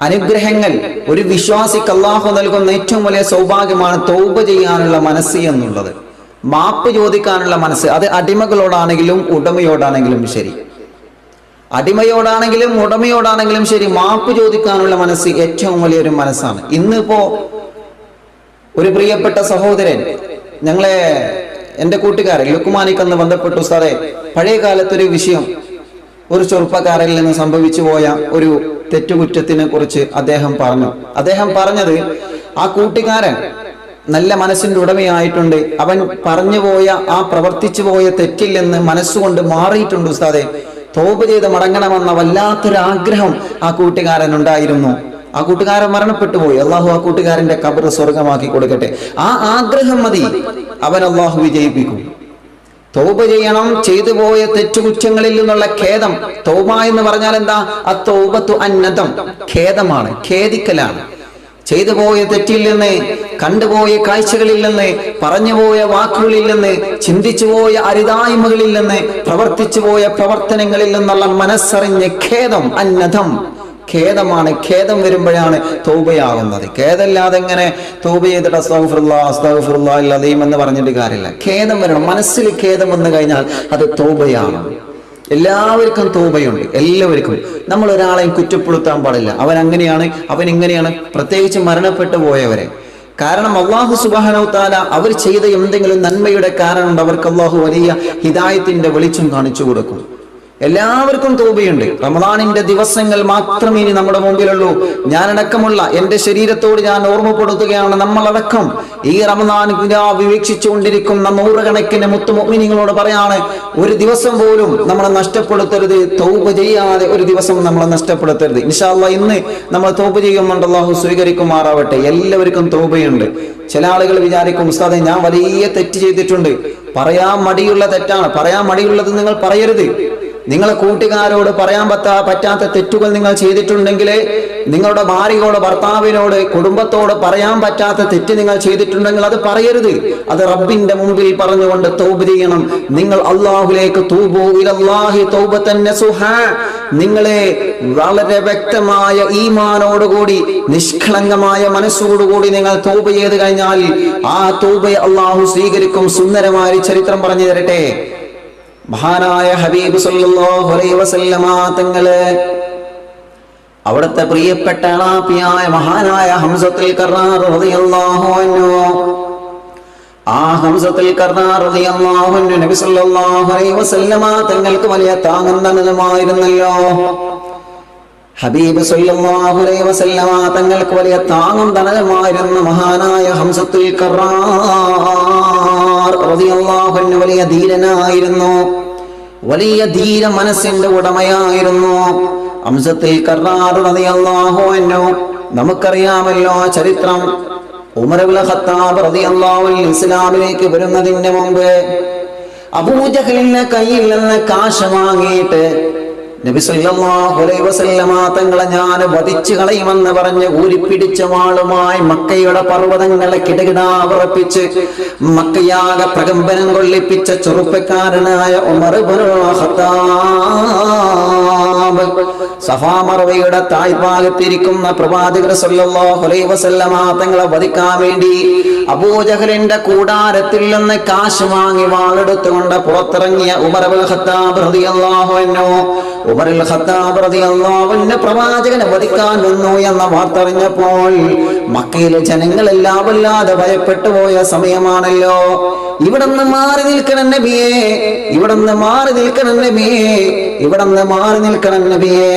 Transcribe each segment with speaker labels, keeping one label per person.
Speaker 1: അനുഗ്രഹങ്ങൾ ഒരു വിശ്വാസിക്ക് അല്ലാഹു നൽകുന്ന ഏറ്റവും വലിയ സൗഭാഗ്യമാണ് തൗബ ചെയ്യാനുള്ള മനസ്സ് എന്നുള്ളത്. മാപ്പ് ചോദിക്കാനുള്ള മനസ്സ്. അത് അടിമകളോടാണെങ്കിലും ഉടമയോടാണെങ്കിലും ശരി, അടിമയോടാണെങ്കിലും ഉടമയോടാണെങ്കിലും ശരി, മാപ്പ് ചോദിക്കാനുള്ള മനസ്സ് ഏറ്റവും വലിയൊരു മനസ്സാണ്. ഇന്നിപ്പോ ഒരു പ്രിയപ്പെട്ട സഹോദരൻ എൻ്റെ കൂട്ടുകാരൻ ലുക്മാനിക്കെന്ന് ബന്ധപ്പെട്ടു, സാറേ പഴയ കാലത്തൊരു വിഷയം, ഒരു ചെറുപ്പക്കാരിൽ നിന്ന് സംഭവിച്ചു പോയ ഒരു തെറ്റുകുറ്റത്തിനെ കുറിച്ച് അദ്ദേഹം പറഞ്ഞത്, ആ കൂട്ടുകാരൻ നല്ല മനസ്സിന്റെ ഉടമയായിട്ടുണ്ട്. അവൻ പറഞ്ഞുപോയ ആ പ്രവർത്തിച്ചു പോയ തെറ്റിൽ നിന്ന് മനസ്സുകൊണ്ട് മാറിയിട്ടുണ്ട് ഉസ്താദെ. തൗബ ചെയ്ത് മടങ്ങണമെന്ന വല്ലാത്തൊരാഗ്രഹം ആ കൂട്ടുകാരൻ ഉണ്ടായിരുന്നു. ആ കൂട്ടുകാരൻ മരണപ്പെട്ടു പോയി. അള്ളാഹു ആ കൂട്ടുകാരന്റെ ഖബർ സ്വർഗമാക്കി കൊടുക്കട്ടെ. ആ ആഗ്രഹം മതി, അവൻ അള്ളാഹു വിജയിപ്പിക്കും. തൗബ ചെയ്യണം, ചെയ്തു പോയ തെറ്റുകുറ്റങ്ങളിൽ നിന്നുള്ള ഖേദം. തൗബ എന്ന് പറഞ്ഞാൽ എന്താ? അത്തൗബത്തു അന്നദം, ഖേദമാണ്, ഖേദിക്കലാണ്. ചെയ്തു പോയ തെറ്റിൽ നിന്ന്, കണ്ടുപോയ കാഴ്ചകളിൽ നിന്ന്, പറഞ്ഞുപോയ വാക്കുകളിൽ നിന്ന്, ചിന്തിച്ചു പോയ അരുതായ്മകളിൽ നിന്ന്, പ്രവർത്തിച്ചു പോയ പ്രവർത്തനങ്ങളിൽ നിന്നുള്ള മനസ്സറിഞ്ഞ ഖേദം, അന്നദം, ഖേദമാണ്. ഖേദം വരുമ്പോഴാണ് തൗബയാകുന്നത്. ഖേദമില്ലാതെ എങ്ങനെ തൗബ ചെയ്തിട്ട് അസ്തഗ്ഫിറുല്ലാഹൽ അദീം എന്ന് പറഞ്ഞിട്ട് കാര്യമില്ല. ഖേദം വരണം. മനസ്സിൽ ഖേദം വന്നു കഴിഞ്ഞാൽ അത് തൗബയാണ്. എല്ലാവർക്കും തൗബയുണ്ട്, എല്ലാവർക്കും. നമ്മൾ ഒരാളെയും കുറ്റപ്പെടുത്താൻ പാടില്ല. അവൻ അങ്ങനെയാണ്, അവൻ ഇങ്ങനെയാണ്, പ്രത്യേകിച്ച് മരണപ്പെട്ടു പോയവരെ. കാരണം അല്ലാഹു സുബ്ഹാനഹു വ തആല അവർ ചെയ്ത എന്തെങ്കിലും നന്മയുടെ കാരണമുണ്ട്, അവർക്ക് അല്ലാഹു വലിയ ഹിദായത്തിന്റെ വെളിച്ചം കാണിച്ചു കൊടുക്കും. എല്ലാവർക്കും തൗബയുണ്ട്. റമദാനിന്റെ ദിവസങ്ങൾ മാത്രമേ ഇനി നമ്മുടെ മുമ്പിലുള്ളൂ. ഞാനടക്കമുള്ള എന്റെ ശരീരത്തോട് ഞാൻ ഓർമ്മപ്പെടുത്തുകയാണ്, നമ്മളടക്കം ഈ റമദാൻ വീക്ഷിച്ചുകൊണ്ടിരിക്കുന്ന നൂറുകണക്കിന് മുത്തുമുഅ്മിനീങ്ങളോട് പറയാണ്, ഒരു ദിവസം പോലും നമ്മളെ നഷ്ടപ്പെടുത്തരുത്. തൗബ ചെയ്യാതെ ഒരു ദിവസം നമ്മളെ നഷ്ടപ്പെടുത്തരുത്. ഇൻഷാ അല്ലാഹ് ഇന്ന് നമ്മൾ തൗബ ചെയ്യുന്നുണ്ട്, അല്ലാഹു സ്വീകരിക്കുമാറാവട്ടെ. എല്ലാവർക്കും തൗബയുണ്ട്. ചില ആളുകൾ വിചാരിക്കും, ഉസ്താദേ ഞാൻ വലിയ തെറ്റ് ചെയ്തിട്ടുണ്ട്. പറയാൻ മടിയുള്ള തെറ്റാണ്. പറയാൻ മടിയുള്ളത് നിങ്ങൾ പറയരുത്. നിങ്ങളെ കൂട്ടുകാരോട് പറയാൻ പറ്റാത്ത തെറ്റുകൾ നിങ്ങൾ ചെയ്തിട്ടുണ്ടെങ്കിൽ, നിങ്ങളുടെ ഭാര്യയോട്, ഭർത്താവിനോട്, കുടുംബത്തോട് പറയാൻ പറ്റാത്ത തെറ്റ് നിങ്ങൾ ചെയ്തിട്ടുണ്ടെങ്കിൽ അത് പറയരുത്. അത് റബ്ബിന്റെ മുമ്പിൽ പറഞ്ഞുകൊണ്ട് തൗബ ചെയ്യണം. നിങ്ങൾ അല്ലാഹുവിലേക്ക് തൂബൂ ഇലല്ലാഹി തൗബതൻ നസുഹാ, നിങ്ങളെ വളരെ വ്യക്തമായ ഈമാനോടുകൂടി, നിഷ്കളങ്കമായ മനസ്സോടുകൂടി നിങ്ങൾ തൗബ ചെയ്ത് കഴിഞ്ഞാൽ ആ തൗബയെ അല്ലാഹു സ്വീകരിക്കും. സുന്ദരമായ ചരിത്രം പറഞ്ഞു തരട്ടെ. മഹാനായ ഹബീബ് സല്ലല്ലാഹു അലൈഹി വസല്ലമ തങ്ങളെ, അവിടുത്തെ പ്രിയപ്പെട്ട ആളാപ്പിയായ മഹാനായ ഹംസത്തുൽ കർറാർ റളിയല്ലാഹു അൻഹു, ആ ഹംസത്തുൽ കർറാർ റളിയല്ലാഹു അൻഹു നബി സല്ലല്ലാഹു അലൈഹി വസല്ലമ തങ്ങൾക്ക് വലിയ താങ്ങും തണലുമായിരുന്നല്ലോ. ഹബീബ് സല്ലല്ലാഹു അലൈഹി വസല്ലമ തങ്ങൾക്ക് വലിയ താങ്ങും തണലുമായിരുന്ന മഹാനായ ഹംസത്തുൽ കർറാർ റളിയല്ലാഹു അൻഹു വലിയ ധീരനായിരുന്നു, വലിയ ധീര മനസ്സിന്റെ ഉടമയായിരുന്നു ഹംസത്തുൽ കർറാർ റളിയല്ലാഹു അൻഹു. നമുക്കറിയാമല്ലോ ചരിത്രം. ഉമർ ഇബ്നു ഖത്താബ് റളിയല്ലാഹു അൻഹു ഇസ്ലാമിലേക്ക് വരുന്നതിന് മുമ്പ് അബൂജഹലിന്റെ കയ്യിൽ നിന്ന് കാശ് വാങ്ങിയിട്ട് നബി സല്ലല്ലാഹു അലൈഹി വസല്ലമ തങ്ങളെ ഞാൻ വധിച്ചു കളയുമെന്ന് പറഞ്ഞ് ഊരിപ്പിടിച്ച വാളുമായി മക്കയുടെ പർവ്വതങ്ങളെ കിടകിടാ വിറപ്പിച്ച് മക്കയാകെ പ്രകമ്പനം കൊള്ളിപ്പിച്ച ചെറുപ്പക്കാരനായ ഉമർ ഇബ്നു ഖത്താബ്, സഫാ മർവയുടെ താഴ്ഭാഗത്തിരിക്കുന്ന പ്രവാചകർ സല്ലല്ലാഹു അലൈഹി വസല്ലമ തങ്ങളെ വധിക്കാൻ വേണ്ടി അബൂജഹലിന്റെ കൂടാരത്തിൽ നിന്ന് കാശ് വാങ്ങി വാളെടുത്തുകൊണ്ട് പുറത്തിറങ്ങിയ ഉമർ ഇബ്നു ഖത്താബ് റളിയല്ലാഹു അൻഹു, ഉമറുൽ ഖത്താബ് റളിയല്ലാഹു അൻഹു പ്രവാചകനെ വധിക്കാൻ വന്നു എന്ന വാർത്ത അറിഞ്ഞപ്പോൾ മക്കയിലെ ജനങ്ങളെല്ലാം വല്ലാതെ ഭയപ്പെട്ടു പോയ സമയമാണല്ലോ. ഇവിടുന്ന് മാറി നിൽക്കണം നബിയേ, ഇവിടുന്ന് മാറി നിൽക്കണം നബിയേ, ഇവിടുന്ന് മാറി നിൽക്കണം നബിയേ.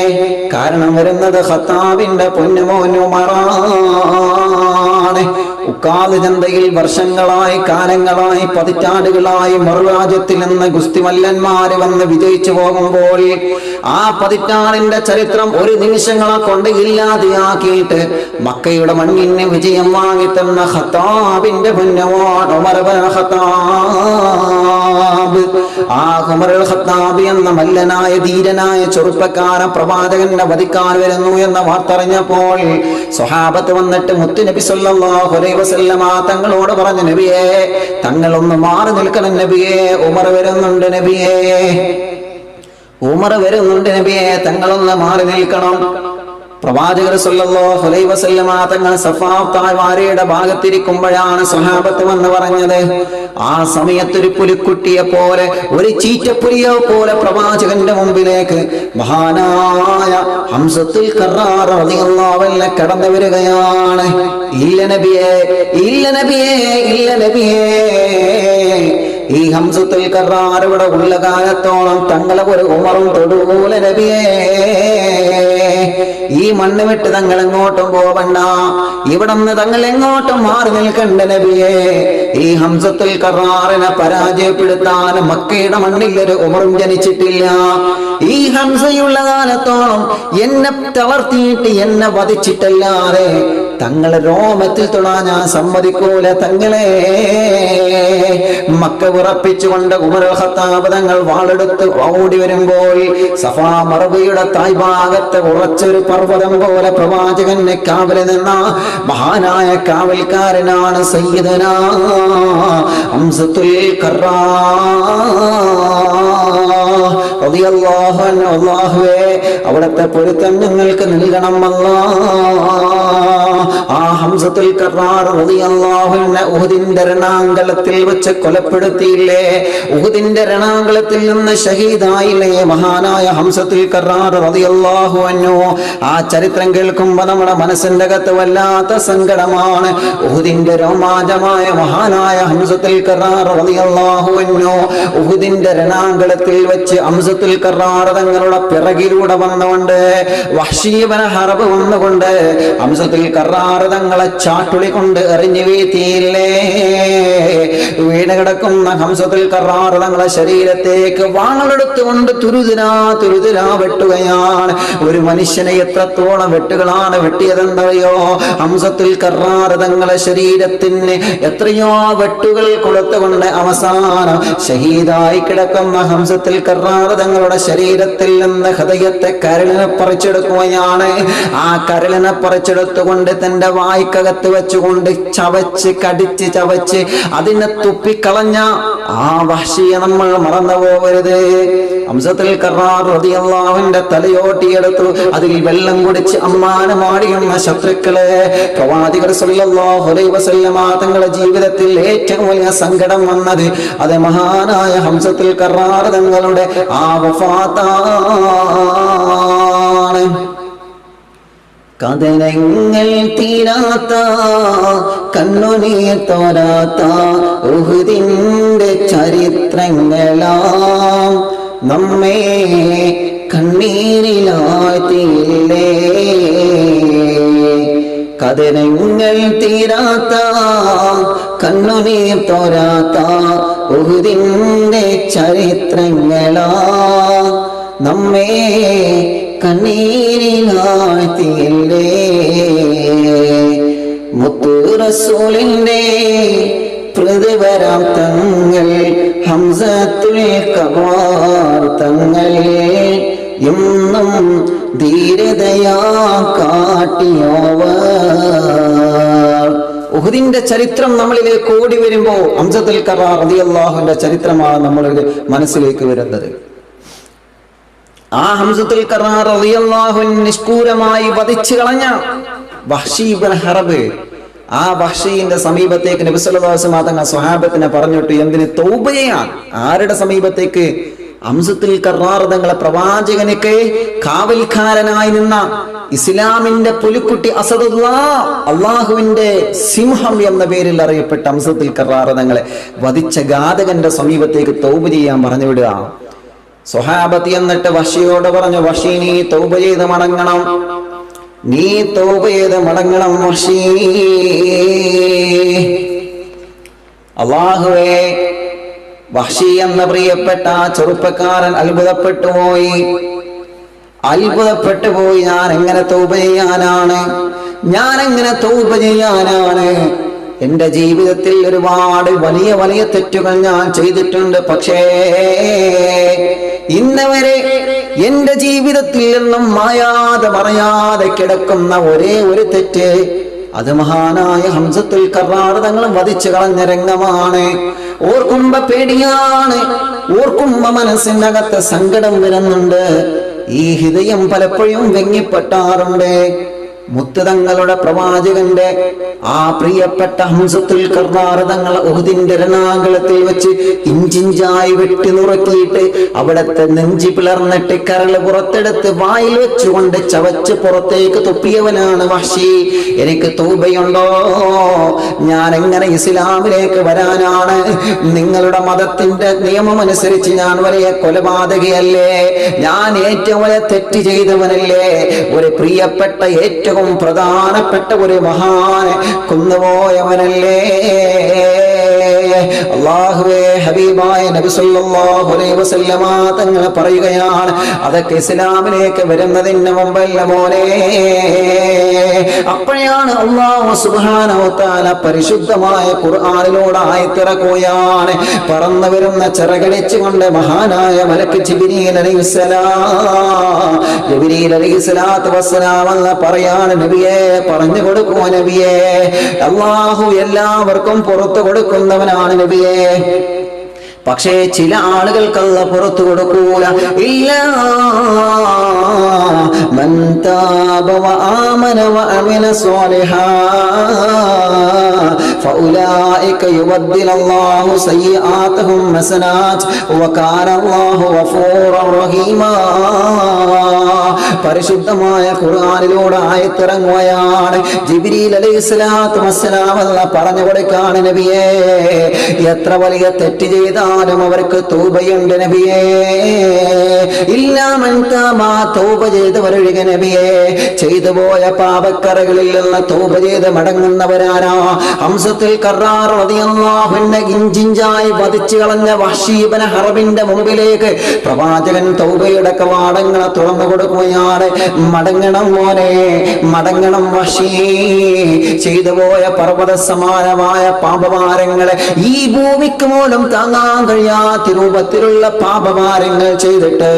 Speaker 1: കാരണം വരുന്നത് ഖത്താബിന്റെ പൊന്നുമോൻ ഉമറാണ്. ഉക്കാദ് ചന്തയിൽ വർഷങ്ങളായി, കാലങ്ങളായി, പതിറ്റാണ്ടുകളായി മറുരാജ്യത്തിൽ നിന്ന് ഗുസ്തിമല്ലന്മാര് വന്ന് വിജയിച്ചു പോകുമ്പോൾ ആ പതിറ്റാണ്ടിന്റെ ചരിത്രം ഒരു നിമിഷങ്ങളെ കൊണ്ട് ഇല്ലാതെയാക്കിയിട്ട് മക്കയുടെ മണ്ണിന് വിജയം വാങ്ങിത്തന്ന ഖത്താബിന്റെ പൊന്നുമോൻ ഉമർ ഇബ്നു ഖത്താബ്. ആ ഉമറുൽ ഖത്താബ് എന്ന മല്ലനായ ധീരനായ ചെറുപ്പക്കാരൻ പ്രവാചകനെ വധിക്കാൻ വരുന്നു എന്ന വാർത്ത അറിഞ്ഞപ്പോൾ സ്വഹാബത്ത് വന്നിട്ട് മുത്തു നബി സല്ലല്ലാഹു അലൈഹി വസല്ലമ തങ്ങളോട് പറഞ്ഞു, നബിയേ തങ്ങളൊന്ന് മാറി നിൽക്കണം നബിയേ, ഉമർ വരുന്നുണ്ട് നബിയേ, ഉമർ വരുന്നുണ്ട് നബിയേ, തങ്ങളൊന്ന് മാറി നിൽക്കണം. പ്രവാചകർ സല്ലല്ലാഹു അലൈഹി വസല്ലമ തങ്ങൾ സഫാ താഴ്വാരയുടെ ഭാഗത്തിരിക്കുമ്പോഴാണ് സ്വഹാബത്ത് വന്ന് പറഞ്ഞത്. ആ സമയത്തൊരു പുലിക്കുട്ടിയെ പോലെ, ഒരു ചീറ്റപ്പുലിയെ പോലെ പ്രവാചകന്റെ മുമ്പിലേക്ക് മഹാനായ ഹംസത്തുൽ കറാർ റളിയല്ലാഹു അൻഹു കടന്നു വരികയാണ്. ഇല്ല നബിയേ, ഇല്ല നബിയേ, ഇല്ല നബിയേ, ഈ ഹംസത്തുൽ കറാർ ഇവിടെ ഉള്ള കാലത്തോളം തങ്ങളെ ഒരു ഉമറും തൊടൂല നബിയേ. ഈ മണ്ണ് വിട്ട് തങ്ങൾ എങ്ങോട്ടും പോവണ്ട, ഇവിടെ നിന്ന് തങ്ങൾ എങ്ങോട്ടും മാറി നിൽക്കണ്ട നബിയേ. ഈ ഹംസത്തുൽ കറാറിനെ പരാജയപ്പെടുത്താൻ മക്കയുടെ മണ്ണിൽ ഒരു ഉമറും ജനിച്ചിട്ടില്ല. ഈ ഹംസയുള്ള കാലത്തോളം എന്നെ തളർത്തിയിട്ട് എന്നെ വധിച്ചിട്ടല്ലാതെ തങ്ങളെ രോമത്തിൽ തൊടാൻ ഞാൻ സമ്മതിക്കൂല തങ്ങളെ. മക്ക ഉറപ്പിച്ചുകൊണ്ട് ഉമർ ഖത്താബ് തങ്ങൾ വാളെടുത്ത് ഓടി വരുമ്പോൾ സഫാ മർവയുടെ തായ്ഭാഗത്ത് ഉറച്ചൊരു പർവ്വതം പോലെ പ്രവാചകന്റെ കാവലിൽ നിന്ന മഹാനായ കാവൽക്കാരനാണ് സയ്യിദനാ ഹംസത്തുൽ റളിയല്ലാഹു അൻഹു. അല്ലാഹുവേ, അവിടുത്തെ പൊരുത്തം ഞങ്ങൾക്ക് നൽകണം അല്ലാഹ്. ആ ഹംസത്തുൽ കറാർ റളിയല്ലാഹു അൻഹു ഉഹുദിന്റെ രണാങ്കലത്തിൽ വെച്ച് കൊലപ്പെടുത്തിയില്ലേ? ഉഹുദിന്റെ രണാങ്കലത്തിൽ നിന്ന് ഷഹീദായില്ലേ മഹാനായ ഹംസത്തുൽ കറാർ റളിയല്ലാഹു അൻഹു? ആ ചരിത്രം കേൾക്കുമ്പോൾ നമ്മുടെ മനസ്സിന്റെ അകത്ത് വല്ലാത്ത സങ്കടമാണ്. ഉഹുദിന്റെ രോമാഞ്ചമായ മഹാനായ ഹംസത്തുൽ കറാർ റളിയല്ലാഹു അൻഹു ഉഹുദിന്റെ രണാങ്കലത്തിൽ വെച്ച് ഹംസത്തുൽ കറാർ തങ്ങളുടെ പിറകിലൂടെ വന്നുകൊണ്ട് വഹ്ശി ഇബ്നു ഹർബ് വന്നുകൊണ്ട് ഹംസത്തുൽ കറാർ തങ്ങളെ ചാട്ടുളി കൊണ്ട് എറിഞ്ഞു വീഴ്ത്തിയില്ലേ? വീണ് കിടക്കുന്ന ഹംസത്തുൽ കറാർ തങ്ങളെ ശരീരത്തേക്ക് വാളെടുത്തുകൊണ്ട് തുരുതുരാ വെട്ടുകയാണ്. ഒരു മനുഷ്യനെ എത്രത്തോളം വെട്ടുകളാണ് വെട്ടിയതെന്നറിയോ? ഹംസത്തുൽ കറാർ തങ്ങളെ ശരീരത്തിന് എത്രയോ വെട്ടുകൾ കൊടുത്തുകൊണ്ട് അവസാനം ഷഹീദായി കിടക്കുന്ന ഹംസത്തുൽ കറാർ തങ്ങളുടെ ശരീരത്തിൽ നിന്ന് ഹൃദയത്തെ കരളിനെ പറിച്ചെടുക്കുകയാണ്. ആ കരളിനെ പറിച്ചെടുത്തുകൊണ്ട് തന്റെ വായ്ക്കകത്ത് വെച്ചുകൊണ്ട് ചവച്ച് കടിച്ച് ചവച്ച് അതിനെ തുപ്പിക്കളഞ്ഞ ആ വഹ്ശിയെ നമ്മൾ മറന്നു പോകരുത്. ഹംസത്തുൽ കറാർ റളിയല്ലാഹുവിന്റെ തലയോട്ടിയെടുത്തു, അതിൽ വെള്ളം കുടിച്ച് അമ്മാനമാടിയുന്ന ശത്രുക്കളെ പ്രവാചകർ സല്ലല്ലാഹു അലൈഹി വസല്ലമ തങ്ങളുടെ ജീവിതത്തിൽ ഏറ്റവും വലിയ സങ്കടം വന്നത് അത് മഹാനായ ഹംസത്തുൽ കറാർ തങ്ങളുടെ ആ വഫാത്താണ്. കഥനങ്ങൾ തീരാത്ത കണ്ണുനീർ തോരാത്ത ഉഹുദിന്റെ ചരിത്രങ്ങളാം നമ്മെ കണ്ണീരിലാഴ്ത്തിയില്ലേ? കഥനങ്ങൾ തീരാത്ത കണ്ണുനീർ തോരാത്ത ഉഹുദിന്റെ ചരിത്രങ്ങളാം നമ്മെ കണ്ണീരിലാഴ്ത്തിയില്ലേ? മുത്തു റസൂലിന്റെ പ്രതിവരാം തങ്ങൾ ഹംസത്തുൽ കറാർ തങ്ങൾ എന്നും ധീരതയാ കാട്ടിയവർ. ഉഹുദിന്റെ ചരിത്രം നമ്മളിലേക്ക് ഓടി വരുമ്പോ ഹംസത്തുൽ കറാർ റളിയല്ലാഹുവിന്റെ ചരിത്രമാണ് നമ്മളുടെ മനസ്സിലേക്ക് വരുന്നത്. ആ ഹംസത്തുൽ കറാർ റളിയല്ലാഹു അൻഹു നിഷ്ഠൂരമായി വധിച്ചു കളഞ്ഞ വഹ്ശി ഇബ്നു ഹർബ്, ആ വഹ്ശിയുടെ സമീപത്തേക്ക് നബി സല്ലല്ലാഹു അലൈഹി വസല്ലം തങ്ങൾ സ്വഹാബത്തിനെ പറഞ്ഞിട്ട് എന്തിന് തൗബ ചെയ്യാൻ? ആരുടെ സമീപത്തേക്ക്? ഹംസത്തുൽ കറാർ തങ്ങളെ പ്രവാചകനൊക്കെ കാവൽക്കാരനായി നിന്ന ഇസ്ലാമിന്റെ പുലിക്കുട്ടി അസദുല്ലാഹ്, അള്ളാഹുവിന്റെ സിംഹം എന്ന പേരിൽ അറിയപ്പെട്ട ഹംസത്തുൽ കറാർ തങ്ങളെ വധിച്ച ഘാതകന്റെ സമീപത്തേക്ക് തൗബ ചെയ്യാൻ പറഞ്ഞു വിടുക. സ്വഹാബത്ത് എന്നിട്ട് വഹ്ശിയോട് പറഞ്ഞു, വഹ്ശി നീ തൗബ ചെയ്ത് മടങ്ങണം, നീ തൗബ ചെയ്ത് മടങ്ങണം വഹ്ശി. അല്ലാഹുവേ, വഹ്ശി എന്ന പ്രിയപ്പെട്ട ചെറുപ്പക്കാരൻ അത്ഭുതപ്പെട്ടു പോയി. ഞാൻ എങ്ങനെ തൗബ ചെയ്യാനാണ്? ഞാൻ എങ്ങനെ തൗബ ചെയ്യാനാണ്? എന്റെ ജീവിതത്തിൽ ഒരുപാട് വലിയ വലിയ തെറ്റുകൾ ഞാൻ ചെയ്തിട്ടുണ്ട്. പക്ഷേ ഇന്നവരെ എന്റെ ജീവിതത്തിൽ നിന്നും മായാതെ മറയാതെ കിടക്കുന്ന ഒരേ ഒരു തെറ്റ്, അത് മഹാനായ ഹംസത്തുൽ കറാർ തങ്ങൾ വധിച്ചു കളഞ്ഞ രംഗമാണ്. ഓർക്കുമ്പോ പേടിയാണ്, ഓർക്കുമ്പോ മനസ്സിനകത്ത് സങ്കടം വരുന്നുണ്ട്. ഈ ഹൃദയം പലപ്പോഴും വെങ്ങിപ്പെട്ടാറുണ്ട്. മുത്തുതങ്ങളുടെ പ്രവാചകന്റെ ആ പ്രിയപ്പെട്ട ഹംസത്തുൽ കർറാർ തങ്ങൾ ഉഹുദിന്റെ രണാകുളത്തിൽ വെച്ച് ഇഞ്ചിഞ്ചായി വെട്ടി നുറുക്കിയിട്ട് അവിടത്തെ നെഞ്ചി പിളർന്നിട്ട് കരൾ പുറത്തെടുത്ത് വായിൽ വെച്ചുകൊണ്ട് ചവച്ച് പുറത്തേക്ക് തുപ്പിയവനാണ് വഹ്ശി. എനിക്ക് തൗബയുണ്ടോ? ഞാൻ എങ്ങനെ ഇസ്ലാമിലേക്ക് വരാനാണ്? നിങ്ങളുടെ മതത്തിന്റെ നിയമം അനുസരിച്ച് ഞാൻ വലിയ കൊലപാതകയല്ലേ? ഞാൻ ഏറ്റവും വലിയ തെറ്റ് ചെയ്തവനല്ലേ? ഒരു പ്രിയപ്പെട്ട ഏറ്റവും പ്രധാനപ്പെട്ട ഒരു മഹാനെ കൊന്നുപോയവനല്ലേ? അല്ലാഹുവേ, ഹബീബായ നബി സല്ലല്ലാഹു അലൈഹി വസല്ലമ തങ്ങൾ പറയുകയാണ്, അതൊക്കെ ഇസ്ലാമിലേക്ക് വരുന്നതിന് മുമ്പല്ല മോനെ. അപ്പോഴാണ് അല്ലാഹു സുബ്ഹാനഹു വ തആല പരിശുദ്ധമായ ഖുർആനിലൂടെ ആയത്തിറക്കുകയാണ്. പറന്നു വരുന്ന ചിറകടിച്ചുകൊണ്ട് മഹാനായ മലക്ക് ജിബ്രീൽ അലൈഹിസ്സലാം, ജിബ്രീൽ അലൈഹിസ്സലാത്തു വസ്സലാം എന്ന് പറയാണ്, നബിയെ പറഞ്ഞു കൊടുക്കൂ നബിയെ, അല്ലാഹു എല്ലാവർക്കും പുറത്തു കൊടുക്കുന്നവനാണ് നബിയെ. പക്ഷേ ചില ആളുകൾക്കല്ല പുറത്തു കൊടുക്കൂല. ഇല്ല മൻ താബ വആമന വഅമില സ്വാലിഹാ ഫഉലൈക യുബദ്ദിലുല്ലാഹു സയ്യിആതഹും ഹസനാത് വകാന അല്ലാഹു ഗഫൂറർ റഹീമാ. പരിശുദ്ധമായ ഖുർആനിലൂടെ ആയത്തിറങ്ങുകയാണ്. ജിബ്രീൽ അലൈഹിസ്സലാത്തു വസ്സലാം പറഞ്ഞു കൊടുക്കാണ്, നബിയേ, എത്ര വലിയ തെറ്റ് ചെയ്താലും അവർക്ക് തൗബയുണ്ട് നബിയേ. ഇല്ലാ മൻ താബ, തൗബ ചെയ്തവരൊഴികെ നബിയേ. ചെയ്തു പോയ പാപക്കറകളിൽ നിന്ന് തൗബ ചെയ്ത് മടങ്ങുന്നവരാരാ? ഹംസത്തുൽ കർറാർ റളിയല്ലാഹു അൻഹു ഇഞ്ചിഞ്ചായി വധിച്ചു കളഞ്ഞ വഹ്ശി ഇബ്നു ഹർബിന്റെ മുമ്പിലേക്ക് പ്രവാചകൻ തൗബയുടെ കവാടങ്ങൾ തുറന്നു കൊടുക്കുകയാണ്. മടങ്ങണം മോനെ, മടങ്ങണം വഹ്ശി. ചെയ്തു പോയ പർവ്വത സമാനമായ പാപഭാരങ്ങളെ, ഈ ഭൂമിക്ക് പോലും താങ്ങാൻ കഴിയാത്ത രൂപത്തിലുള്ള പാപഭാരങ്ങൾ ചെയ്തിട്ട്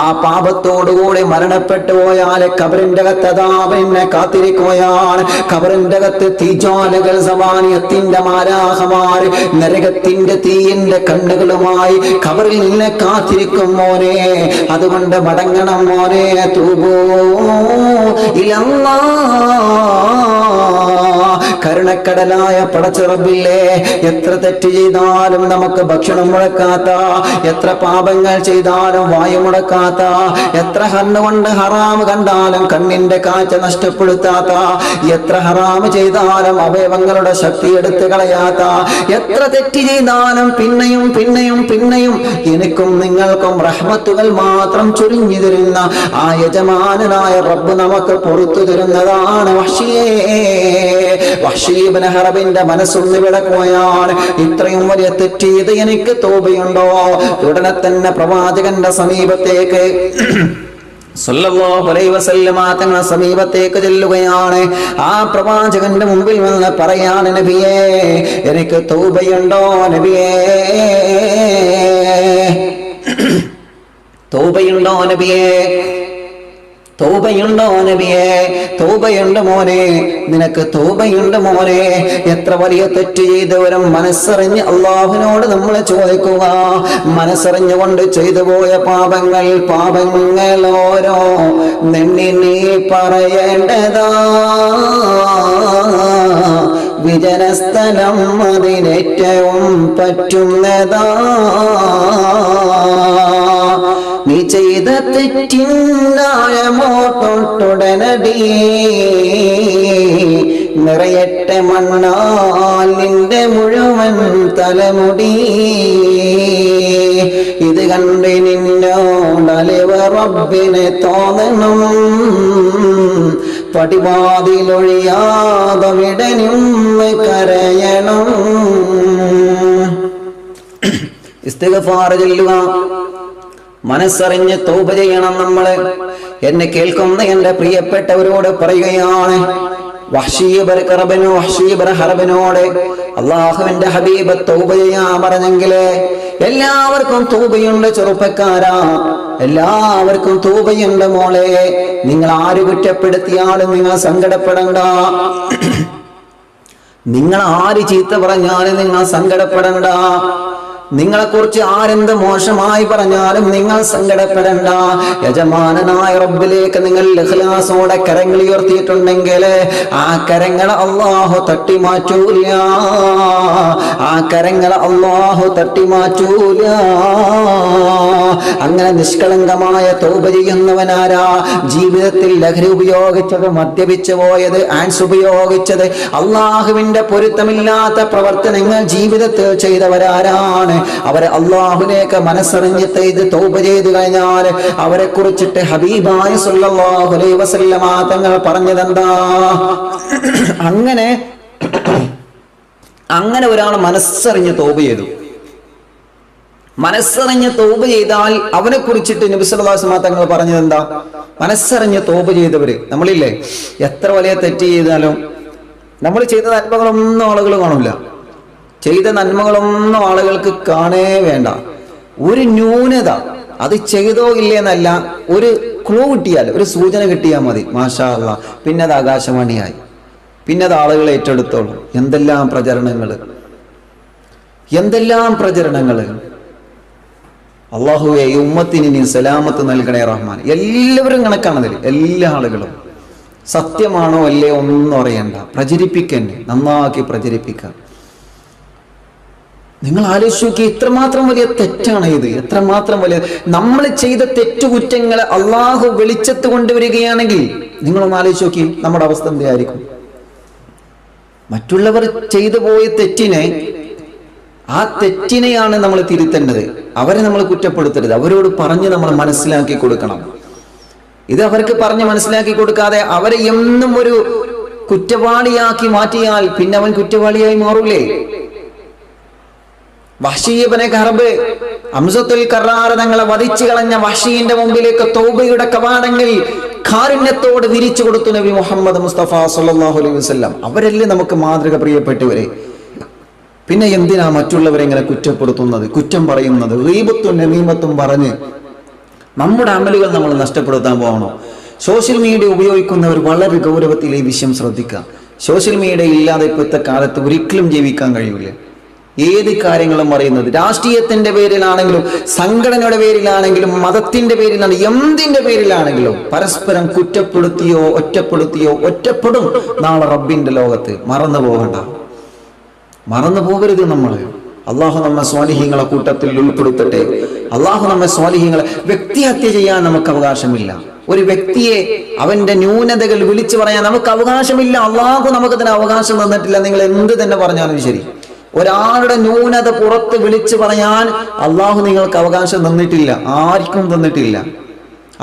Speaker 1: ആ പാപത്തോടുകൂടി മരണപ്പെട്ടു പോയാല് ഖബറിന്റെ അകത്ത് അദാബിനെ കാത്തിരിക്കുകയാണ്. ഖബറിന്റെ അകത്ത് തീജ്വാലകൾ, സവാനിയത്തിന്റെ മാലാഖമാര് നരകത്തിന്റെ തീയിന്റെ കണ്ണുകളുമായി ഖബറിൽ നിന്നെ കാത്തിരിക്കും മോനെ. അതുകൊണ്ട് മടങ്ങണം മോനെ. തൂബൂ ഇലല്ലാഹ്. കരുണക്കടലായ പടച്ച റബ്ബില്ലേ, എത്ര തെറ്റ് ചെയ്താലും നമുക്ക് ഭക്ഷണം മുടക്കാത്ത, എത്ര പാപങ്ങൾ ചെയ്താലും വായു മുടക്കാത്ത, എത്ര കണ്ണുകൊണ്ട് ഹറാം കണ്ടാലും കണ്ണിന്റെ കാഴ്ച നഷ്ടപ്പെടുത്താത്ത, എത്ര ഹറാം ചെയ്താലും അവയവങ്ങളുടെ ശക്തി എടുത്തു കളയാത്ത, എത്ര തെറ്റ് ചെയ്താലും പിന്നെയും പിന്നെയും പിന്നെയും എനിക്കും നിങ്ങൾക്കും റഹ്മത്തുകൾ മാത്രം ചൊരിഞ്ഞു തരുന്ന ആ യജമാനനായ റബ്ബ് നമുക്ക് പുറത്തു തരുന്നതാണ് വഹ്ശിയേ. വഹ്ശി ഇബ്നു ഹർബിന്റെ മനസ്സൊന്ന് വിളക്കുകയാണ്, ഇത്രയും വലിയ തെറ്റ് ചെയ്ത് എനിക്ക് തൗബയുണ്ടോ? ഉടനെ തന്നെ പ്രവാചകന്റെ സമീപത്തേക്ക് സല്ലല്ലാഹു അലൈഹി വസല്ലമ തങ്ങളുടെ സമീപത്തേക്ക് ചെല്ലുകയാണ്. ആ പ്രവാചകന്റെ മുമ്പിൽ വന്ന് പറയാണ്, നബിയേ, എനിക്ക് തൗബയുണ്ടോ നബിയേ? തൗബയുണ്ടോ നബിയേ? തൗബയുണ്ടോ നബിയേ? തൗബയുണ്ട് മോനെ, നിനക്ക് തൗബയുണ്ട് മോനെ. എത്ര വലിയ തെറ്റ് ചെയ്തവരും മനസ്സറിഞ്ഞ് അല്ലാഹുവിനോട് നമ്മൾ ചോദിക്കുക. മനസ്സറിഞ്ഞുകൊണ്ട് ചെയ്തു പോയ പാപങ്ങൾ ഓരോ നിന്നെ നീ പറയേണ്ടതാ. വിജനസ്ഥലം അതിനേറ്റവും പറ്റുന്നതാ. നീ ചെയ്ത തെറ്റിനായമോട്ടുടനടി നിറയട്ടെ മണ്ണാൽ നിന്റെ മുഴുവൻ തലമുടി. ഇത് കണ്ട് നിന്നോടലിവ് റബ്ബിനെ തോന്നണം. പടിവാതിലൊഴിയാതെ വിടനും കരയണം. ഇസ്തിഗ്ഫാർ ചൊല്ലുക, മനസ്സറിഞ്ഞ് തൗബ ചെയ്യണം നമ്മള്. എന്നെ കേൾക്കുന്ന എന്റെ പ്രിയപ്പെട്ടവരോട് പറയുകയാണ്, വഹ്ശി ഇബ്നു ഹർബിനോട് അല്ലാഹുവിന്റെ ഹബീബ് തൗബ ചെയ്യാൻ പറഞ്ഞെങ്കില് എല്ലാവർക്കും തൗബയുണ്ട് ചെറുപ്പക്കാരാ, എല്ലാവർക്കും തൗബയുണ്ട് മോളെ. നിങ്ങൾ ആര് കുറ്റപ്പെടുത്തിയാലും നിങ്ങൾ സങ്കടപ്പെടണ്ട. നിങ്ങൾ ആര് ചീത്ത പറഞ്ഞാലും നിങ്ങൾ സങ്കടപ്പെടണ്ട. നിങ്ങളെക്കുറിച്ച് ആരെന്ത് മോശമായി പറഞ്ഞാലും നിങ്ങൾ സങ്കടപ്പെടണ്ട. യജമാനനായ റബ്ബിലേക്ക് നിങ്ങൾ ഇഖ്ലാസോടെ കരങ്ങൾ ഉയർത്തിയിട്ടുണ്ടെങ്കിൽ ആ കരങ്ങൾ അല്ലാഹു തട്ടിമാറ്റൂല. ആ കരങ്ങൾ അല്ലാഹു തട്ടിമാറ്റൂല. അങ്ങനെ നിഷ്കളങ്കമായ തൗബ ചെയ്യുന്നവനാരാ? ജീവിതത്തിൽ ലഹരി ഉപയോഗിച്ചത്, മദ്യപിച്ചു പോയത്, ആൻസ് ഉപയോഗിച്ചത്, അള്ളാഹുവിന്റെ പൊരുത്തമില്ലാത്ത പ്രവർത്തനങ്ങൾ ജീവിതത്തിൽ ചെയ്തവരാരാണ്? അവരെ അള്ളാഹുവിലേക്ക് മനസ്സറിഞ്ഞിട്ട് ഇത് തൗബ ചെയ്തു കഴിഞ്ഞാൽ അവരെ കുറിച്ചിട്ട് ഹബീബായ സല്ലല്ലാഹു അലൈഹി വസല്ലമ തങ്ങൾ പറഞ്ഞതെന്താ? അങ്ങനെ ഒരാൾ മനസ്സറിഞ്ഞ് തൗബ ചെയ്തു. മനസ്സറിഞ്ഞ് തൗബ ചെയ്താൽ അവനെ കുറിച്ചിട്ട് നബി സല്ലല്ലാഹു അലൈഹി വസല്ലം തങ്ങൾ പറഞ്ഞതെന്താ? മനസ്സറിഞ്ഞ് തൗബ ചെയ്തവര്, നമ്മളില്ലേ എത്ര വലിയ തെറ്റ് ചെയ്താലും നമ്മൾ ചെയ്ത നന്മകളൊന്നും ആളുകൾ കാണില്ല. ചെയ്ത നന്മകളൊന്നും ആളുകൾക്ക് കാണേ വേണ്ട. ഒരു ന്യൂനത, അത് ചെയ്തോ ഇല്ലേന്നല്ല, ഒരു ക്ലൂ കിട്ടിയാൽ, ഒരു സൂചന കിട്ടിയാൽ മതി, മാഷാ അല്ലാഹ്, പിന്നെ അത് ആകാശവാണിയായി, പിന്നെ അത് ആളുകൾ ഏറ്റെടുത്തോളൂ. എന്തെല്ലാം പ്രചരണങ്ങള്. അള്ളാഹുവേ, ഈ ഉമ്മത്തിന് നീ സലാമത്ത് നൽകണേ റഹ്മാൻ. എല്ലാവരും കണക്കാണതിൽ, എല്ലാ ആളുകളും. സത്യമാണോ അല്ലേ ഒന്നും അറിയണ്ട, പ്രചരിപ്പിക്കന്നെ, നന്നാക്കി പ്രചരിപ്പിക്കുക. നിങ്ങൾ ആലോചിച്ച്, ഇത്രമാത്രം വലിയ തെറ്റാണ് ഇത്, എത്രമാത്രം വലിയ. നമ്മൾ ചെയ്ത തെറ്റുകുറ്റങ്ങളെ അള്ളാഹു വെളിച്ചത്ത് കൊണ്ടുവരികയാണെങ്കിൽ നിങ്ങളൊന്ന് ആലോചിച്ച് നോക്കി, നമ്മുടെ അവസ്ഥ എന്തായിരിക്കും? മറ്റുള്ളവർ ചെയ്തു പോയ ആ തെറ്റിനെയാണ് നമ്മൾ തിരുത്തേണ്ടത്. അവരെ നമ്മൾ കുറ്റപ്പെടുത്തരുത്. അവരോട് പറഞ്ഞ് നമ്മൾ മനസ്സിലാക്കി കൊടുക്കണം. ഇത് അവർക്ക് പറഞ്ഞ് മനസ്സിലാക്കി കൊടുക്കാതെ അവരെ എന്നും ഒരു കുറ്റവാളിയാക്കി മാറ്റിയാൽ പിന്നെ അവൻ കുറ്റവാളിയായി മാറൂലേ? വഹ്ശി ഇബ്നു ഹർബ്, ഹംസത്തുൽ കറാർ തങ്ങളെ വധിച്ചു കളഞ്ഞ വഹ്ശിയുടെ മുമ്പിലേക്ക് തൗബയുടെ കവാടങ്ങൾ കാരുണ്യത്തോട് വിരിച്ചു കൊടുത്തു നബി മുഹമ്മദ് മുസ്തഫ സല്ലല്ലാഹു അലൈഹി വസല്ലം. അവരല്ലേ നമുക്ക് മാതൃക, പ്രിയപ്പെട്ടവരെ. പിന്നെ എന്തിനാ മറ്റുള്ളവരെ ഇങ്ങനെ കുറ്റപ്പെടുത്തുന്നത്, കുറ്റം പറയുന്നത്, ഗീബത്തും നമീമത്തും പറഞ്ഞ് നമ്മുടെ അമലുകൾ നമ്മൾ നഷ്ടപ്പെടുത്താൻ പോകണോ? സോഷ്യൽ മീഡിയ ഉപയോഗിക്കുന്നവർ വളരെ ഗൗരവത്തിൽ ഈ വിഷയം ശ്രദ്ധിക്കുക. സോഷ്യൽ മീഡിയ ഇല്ലാതെ ഇപ്പോഴത്തെ കാലത്ത് ഒരിക്കലും ജീവിക്കാൻ കഴിയൂല. ഏത് കാര്യങ്ങളും അറിയുന്നത്, രാഷ്ട്രീയത്തിന്റെ പേരിലാണെങ്കിലും, സംഘടനയുടെ പേരിലാണെങ്കിലും, മതത്തിന്റെ പേരിലാണെങ്കിലും, എന്തിന്റെ പേരിലാണെങ്കിലും പരസ്പരം കുറ്റപ്പെടുത്തിയോ ഒറ്റപ്പെടും നാളെ റബ്ബിന്റെ ലോകത്ത്. മറന്നു പോകരുത് നമ്മൾ. അള്ളാഹു നമ്മെ സ്വാലിഹീങ്ങളെ കൂട്ടത്തിൽ ഉൾപ്പെടുത്തട്ടെ. അള്ളാഹു നമ്മെ സ്വാലിഹീങ്ങളെ. വ്യക്തിഹത്യ ചെയ്യാൻ നമുക്ക് അവകാശമില്ല. ഒരു വ്യക്തിയെ അവന്റെ ന്യൂനതകൾ വിളിച്ചു പറയാൻ നമുക്ക് അവകാശമില്ല. അള്ളാഹു നമുക്കതിന് അവകാശം തന്നിട്ടില്ല. നിങ്ങൾ എന്ത് തന്നെ പറഞ്ഞാലും ശരി, ഒരാളുടെ ന്യൂനത പുറത്ത് വിളിച്ചു പറയാൻ അള്ളാഹു നിങ്ങൾക്ക് അവകാശം തന്നിട്ടില്ല, ആർക്കും തന്നിട്ടില്ല.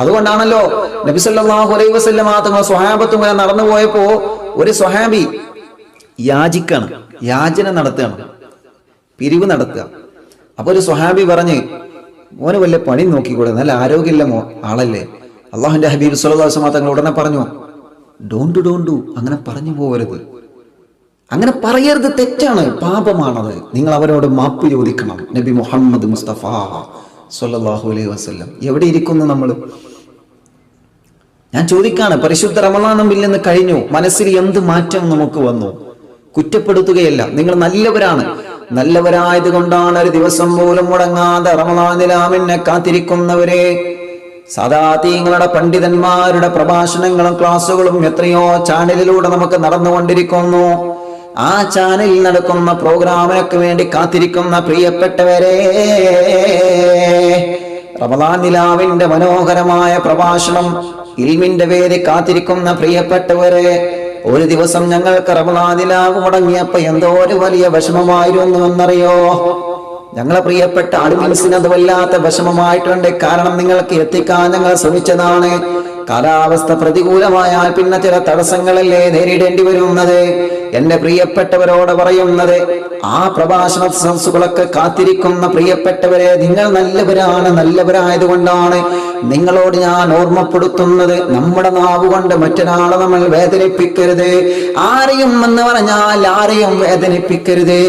Speaker 1: അതുകൊണ്ടാണല്ലോ നബി സല്ലല്ലാഹു അലൈഹി വസല്ലം തങ്ങൾ സ്വഹാബത്തും നടന്നു പോയപ്പോ ഒരു സ്വഹാബി യാചന നടത്തുകയാണ്, പിരിവ് നടത്തുക. അപ്പൊ ഒരു സ്വഹാബി പറഞ്ഞ്, മോന് വല്ല പണി നോക്കിക്കൂടെ, നല്ല ആരോഗ്യമില്ല ആളല്ലേ. അള്ളാഹുന്റെ ഹബീബ് സല്ലല്ലാഹു അലൈഹി വസല്ലം തങ്ങൾ ഉടനെ പറഞ്ഞു, ഡോണ്ട് ഡു, അങ്ങനെ പറഞ്ഞു പോകരുത്, അങ്ങനെ പറയരുത്, തെറ്റാണ്, പാപമാണത്. നിങ്ങൾ അവരോട് മാപ്പ് ചോദിക്കണം. നബി മുഹമ്മദ് മുസ്തഫ സല്ലല്ലാഹു അലൈഹി വസല്ലം എവിടെ ഇരിക്കുന്നു നമ്മൾ? ഞാൻ ചോദിക്കാണ്, പരിശുദ്ധ റമളാനും ഇല്ലെന്ന് കഴിഞ്ഞു, മനസ്സിൽ എന്ത് മാറ്റം നമുക്ക് വന്നു? കുറ്റപ്പെടുത്തുകയല്ല, നിങ്ങൾ നല്ലവരായത് കൊണ്ടാണ് ഒരു ദിവസം പോലും മുടങ്ങാതെ റമളാനിലാമിനെ കാത്തിരിക്കുന്നവരെ. സാദാതീങ്ങളുടെ പണ്ഡിതന്മാരുടെ പ്രഭാഷണങ്ങളും ക്ലാസ്സുകളും എത്രയോ ചാനലിലൂടെ നമുക്ക് നടന്നുകൊണ്ടിരിക്കുന്നു. ആ ചാനലിൽ നടക്കുന്ന പ്രോഗ്രാമിനൊക്കെ വേണ്ടി കാത്തിരിക്കുന്ന പ്രിയപ്പെട്ടവരെ, റമളാൻ നിലാവിന്റെ മനോഹരമായ പ്രഭാഷണം, ഇൽമിന്റെ വേദി കാത്തിരിക്കുന്ന പ്രിയപ്പെട്ടവരെ, ഒരു ദിവസം ഞങ്ങൾക്ക് റമളാൻ നിലാവ് മുടങ്ങിയപ്പോ എന്തോ ഒരു വലിയ വിഷമമായിരുന്നു എന്നറിയോ? ഞങ്ങളെ പ്രിയപ്പെട്ട അഡ്മിൻസിന് അത് വല്ലാത്ത വിഷമമായിട്ടുണ്ട്. കാരണം നിങ്ങൾക്ക് എത്തിക്കാൻ ഞങ്ങൾ ശ്രമിച്ചതാണ്. കാലാവസ്ഥ പ്രതികൂലമായാൽ പിന്നെ ചില തടസ്സങ്ങളല്ലേ നേരിടേണ്ടി വരുന്നത്. എന്റെ പ്രിയപ്പെട്ടവരോട് പറയുന്നത്, ആ പ്രഭാഷണ സദസ്സുകളൊക്കെ കാത്തിരിക്കുന്ന പ്രിയപ്പെട്ടവരെ, നിങ്ങൾ നല്ലവരായതുകൊണ്ടാണ് നിങ്ങളോട് ഞാൻ ഓർമ്മപ്പെടുത്തുന്നത് നമ്മുടെ നാവ് കൊണ്ട് മറ്റൊരാളെ നമ്മൾ വേദനിപ്പിക്കരുത്. ആരെയും എന്ന് പറഞ്ഞാൽ ആരെയും വേദനിപ്പിക്കരുത്.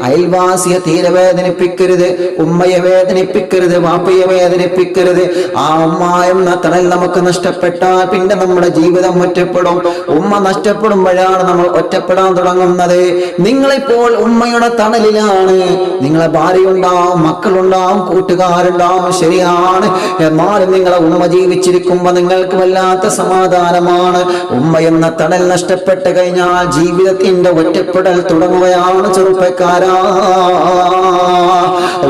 Speaker 1: അയൽവാസിയെ തീരെ വേദനിപ്പിക്കരുത്, ഉമ്മയെ വേദനിപ്പിക്കരുത്, വാപ്പയെ വേദനിപ്പിക്കരുത്. ആ ഉമ്മ എന്ന തണൽ നമുക്ക് നഷ്ടപ്പെട്ടാൽ പിന്നെ നമ്മുടെ ജീവിതം ഒറ്റപ്പെടും. ഉമ്മ നഷ്ടപ്പെടുമ്പോഴാണ് നമ്മൾ ഒറ്റപ്പെടാൻ തുടങ്ങുന്നത്. നിങ്ങളിപ്പോൾ ഉമ്മയുടെ തണലിലാണ്. നിങ്ങളെ ഭാര്യയുണ്ടാവും, മക്കളുണ്ടാവും, കൂട്ടുകാരുണ്ടാവും, ശരിയാണ്. എന്നാലും നിങ്ങളെ ഉമ്മ ജീവിച്ചിരിക്കുമ്പോ നിങ്ങൾക്ക് വല്ലാത്ത സമാധാനമാണ്. ഉമ്മ എന്ന തണൽ നഷ്ടപ്പെട്ട് കഴിഞ്ഞാൽ ജീവിതത്തിന്റെ ഒറ്റപ്പെടൽ തുടങ്ങുകയാണ് ചെറുപ്പക്കാരാ.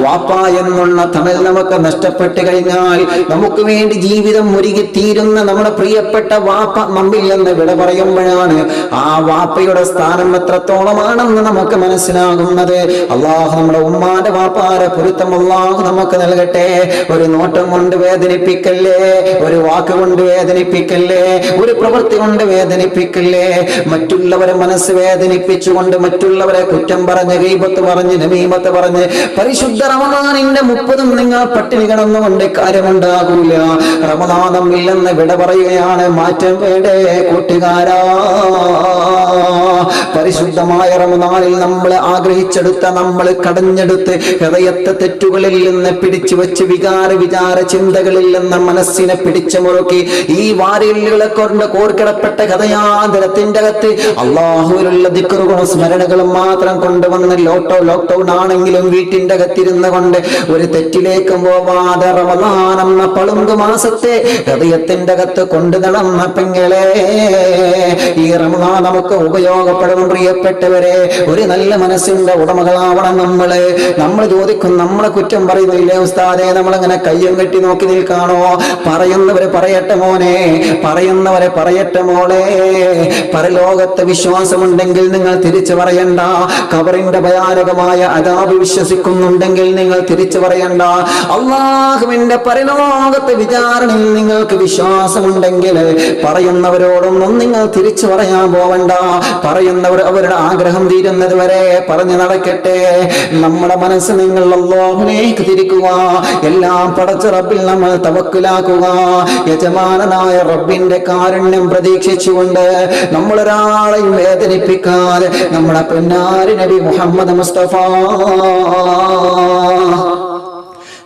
Speaker 1: വാപ്പ എന്നുള്ള തണൽ നമുക്ക് നഷ്ടപ്പെട്ട് കഴിഞ്ഞാൽ നമുക്ക് വേണ്ടി ജീവിതം മുരുകി തീരുന്ന നമ്മുടെ പ്രിയപ്പെട്ട വാപ്പ നമ്മിൽ നിന്ന് വിട പറയുമ്പോഴാണ് ആ വാപ്പയുടെ സ്ഥാനം എത്രത്തോളമാണെന്ന് നമുക്ക് മനസ്സിലാകുന്നത്. അള്ളാഹു നമ്മുടെ ഉമ്മാന്റെ വാപ്പാരെ പൊരുത്തം അള്ളാഹു നമുക്ക് നൽകട്ടെ. ഒരു നോട്ടം കൊണ്ട് വേദനിപ്പിക്കല്ലേ, ഒരു വാക്ക് കൊണ്ട് വേദനിപ്പിക്കല്ലേ, ഒരു പ്രവൃത്തി കൊണ്ട് വേദനിപ്പിക്കല്ലേ. മറ്റുള്ളവരെ മനസ്സ് വേദനിപ്പിച്ചുകൊണ്ട് മറ്റുള്ളവരെ കുറ്റം പറഞ്ഞ് ഗീബത്ത് പറഞ്ഞ് നമീമത്ത് പറഞ്ഞ് പരിശുദ്ധ റമദാനിന്റെ 30 നിങ്ങൾ പട്ടിണി കിടന്നുകൊണ്ട് കാര്യമുണ്ടാകൂല. റമദാൻ നമ്മിൽ നിന്ന് വിട പറയുകയാണ്. മാറ്റം വേണ്ടേ കൂട്ടുകാരാ? പരിശുദ്ധമായ റമദാനിൽ നമ്മൾ ആഗ്രഹിച്ചെടുത്ത, നമ്മൾ കടഞ്ഞെടുത്ത് ഹൃദയത്തെ തെറ്റുകളിൽ നിന്ന് പിടിച്ചു വെച്ച് വിചാര ചിന്തകളിൽ നിന്ന് മനസ്സിനെ പിടിച്ചു മുറുക്കി ഈ വാരിയലുകളെ കൊണ്ട് കോർക്കിടപ്പെട്ട ഹൃദയാന്തരത്തിന്റെ അകത്ത് അള്ളാഹുവിലുള്ള ദിക്റുകളും സ്മരണകളും മാത്രം കൊണ്ടുവന്ന് ലോക്ക്ഡൌൺ ആണെങ്കിലും വീട്ടിന്റെ അകത്തിരുന്ന് കൊണ്ട് ഒരു തെറ്റിലേക്കും പോവാതെ റമദാൻ എന്ന പളുങ്ക് മാസത്തെ ഹൃദയത്തിന്റെ അകത്ത് കൊണ്ടു നടന്ന പെങ്ങളെ, ഈ റമദാൻ നമുക്ക് ഉപയോഗപ്പെടും. പ്രിയപ്പെട്ടവരെ, ഒരു നല്ല മനസ്സിന്റെ ഉടമകളാവണം നമ്മൾ ചോദിക്കും, നമ്മളെ കുറ്റം പറയുന്നില്ലേ ഉസ്താദേ, നമ്മളങ്ങനെ കയ്യും കെട്ടി നോക്കി നിൽക്കാണോ? പറയുന്നവരെ പറയട്ടെ മോനെ, പറയുന്നവരെ പറയട്ടെ മോളെ. പരലോകത്തെ വിശ്വാസമുണ്ടെങ്കിൽ നിങ്ങൾ തിരിച്ചു പറയണ്ട. ഖബറിന്റെ ഭയാനകമായ അദാബ് വിശ്വസിക്കുന്നുണ്ടെങ്കിൽ നിങ്ങൾ തിരിച്ചു പറയണ്ട. അല്ലാഹുവിന്റെ പരലോകത്തെ വിചാരണയിൽ നിങ്ങൾക്ക് വിശ്വാസമുണ്ടെങ്കിൽ പറയുന്നവരോടൊന്നും നിങ്ങൾ തിരിച്ചു പറയാൻ പോവണ്ട. പറയുന്നവർ അവരുടെ ആഗ്രഹം തീരുന്നത് വരെ പറഞ്ഞു നടക്കട്ടെ. നമ്മുടെ മനസ്സ് നിങ്ങൾ അല്ലാഹുവിലേക്ക് തിരിക്കുക. എല്ലാം പടച്ച റബ്ബിൽ നമ്മൾ തവക്കുലാക്കുക. യജമാനനായ റബ്ബിന്റെ കാരുണ്യം പ്രതീക്ഷിച്ചുകൊണ്ട് നമ്മളൊരാളെയും വേദനിപ്പിക്കാതെ നമ്മുടെ പൊന്നാരി നബി മുഹമ്മദ് മുസ്തഫ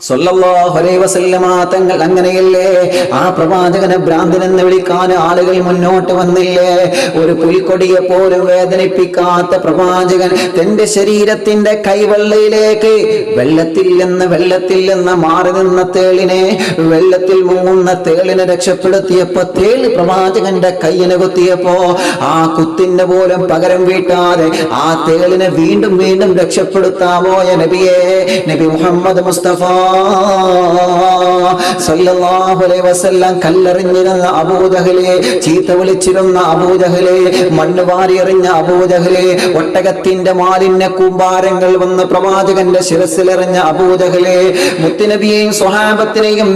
Speaker 1: സല്ലല്ലാഹു അലൈഹി വസല്ലമ തങ്ങൾ അങ്ങനെയല്ലേ? ആ പ്രവാചകനെ ഭ്രാന്തനെന്ന് വിളിക്കാൻ ആളുകൾ മുന്നോട്ട് വന്നില്ലേ? ഒരു പുലിക്കൊടിയെ പോലും വേദനിപ്പിക്കാത്ത പ്രവാചകൻ തന്റെ ശരീരത്തിന്റെ കൈവെള്ളയിലേക്ക് വെള്ളത്തിൽ നിന്ന് മാറി നിന്ന തേളിനെ, വെള്ളത്തിൽ മുങ്ങുന്ന തേളിനെ രക്ഷപ്പെടുത്തിയപ്പോ തേള് പ്രവാചകന്റെ കയ്യിനെ കുത്തിയപ്പോ ആ കുത്തിന്റെ പോലും പകരം വീട്ടാതെ ആ തേളിനെ വീണ്ടും രക്ഷപ്പെടുത്താമോ നബിയെ? നബി മുഹമ്മദ് മുസ്തഫ സല്ലല്ലാഹു അലൈഹി വസല്ലം കല്ലെറിഞ്ഞിരുന്ന അബൂജഹലെ, ചീത്ത വിളിച്ചിരുന്ന അബൂജഹലെ, മണ്ണ് വാരി എറിഞ്ഞ അബൂജഹലെ, ഒട്ടകത്തിന്റെ മാലിന്യ കൂമ്പാരങ്ങൾ വന്ന് പ്രവാചകന്റെ ശിരസിലെറിഞ്ഞ അബൂജഹലെ, മുത്തുനബിയെയും സ്വഹാബത്തിനെയും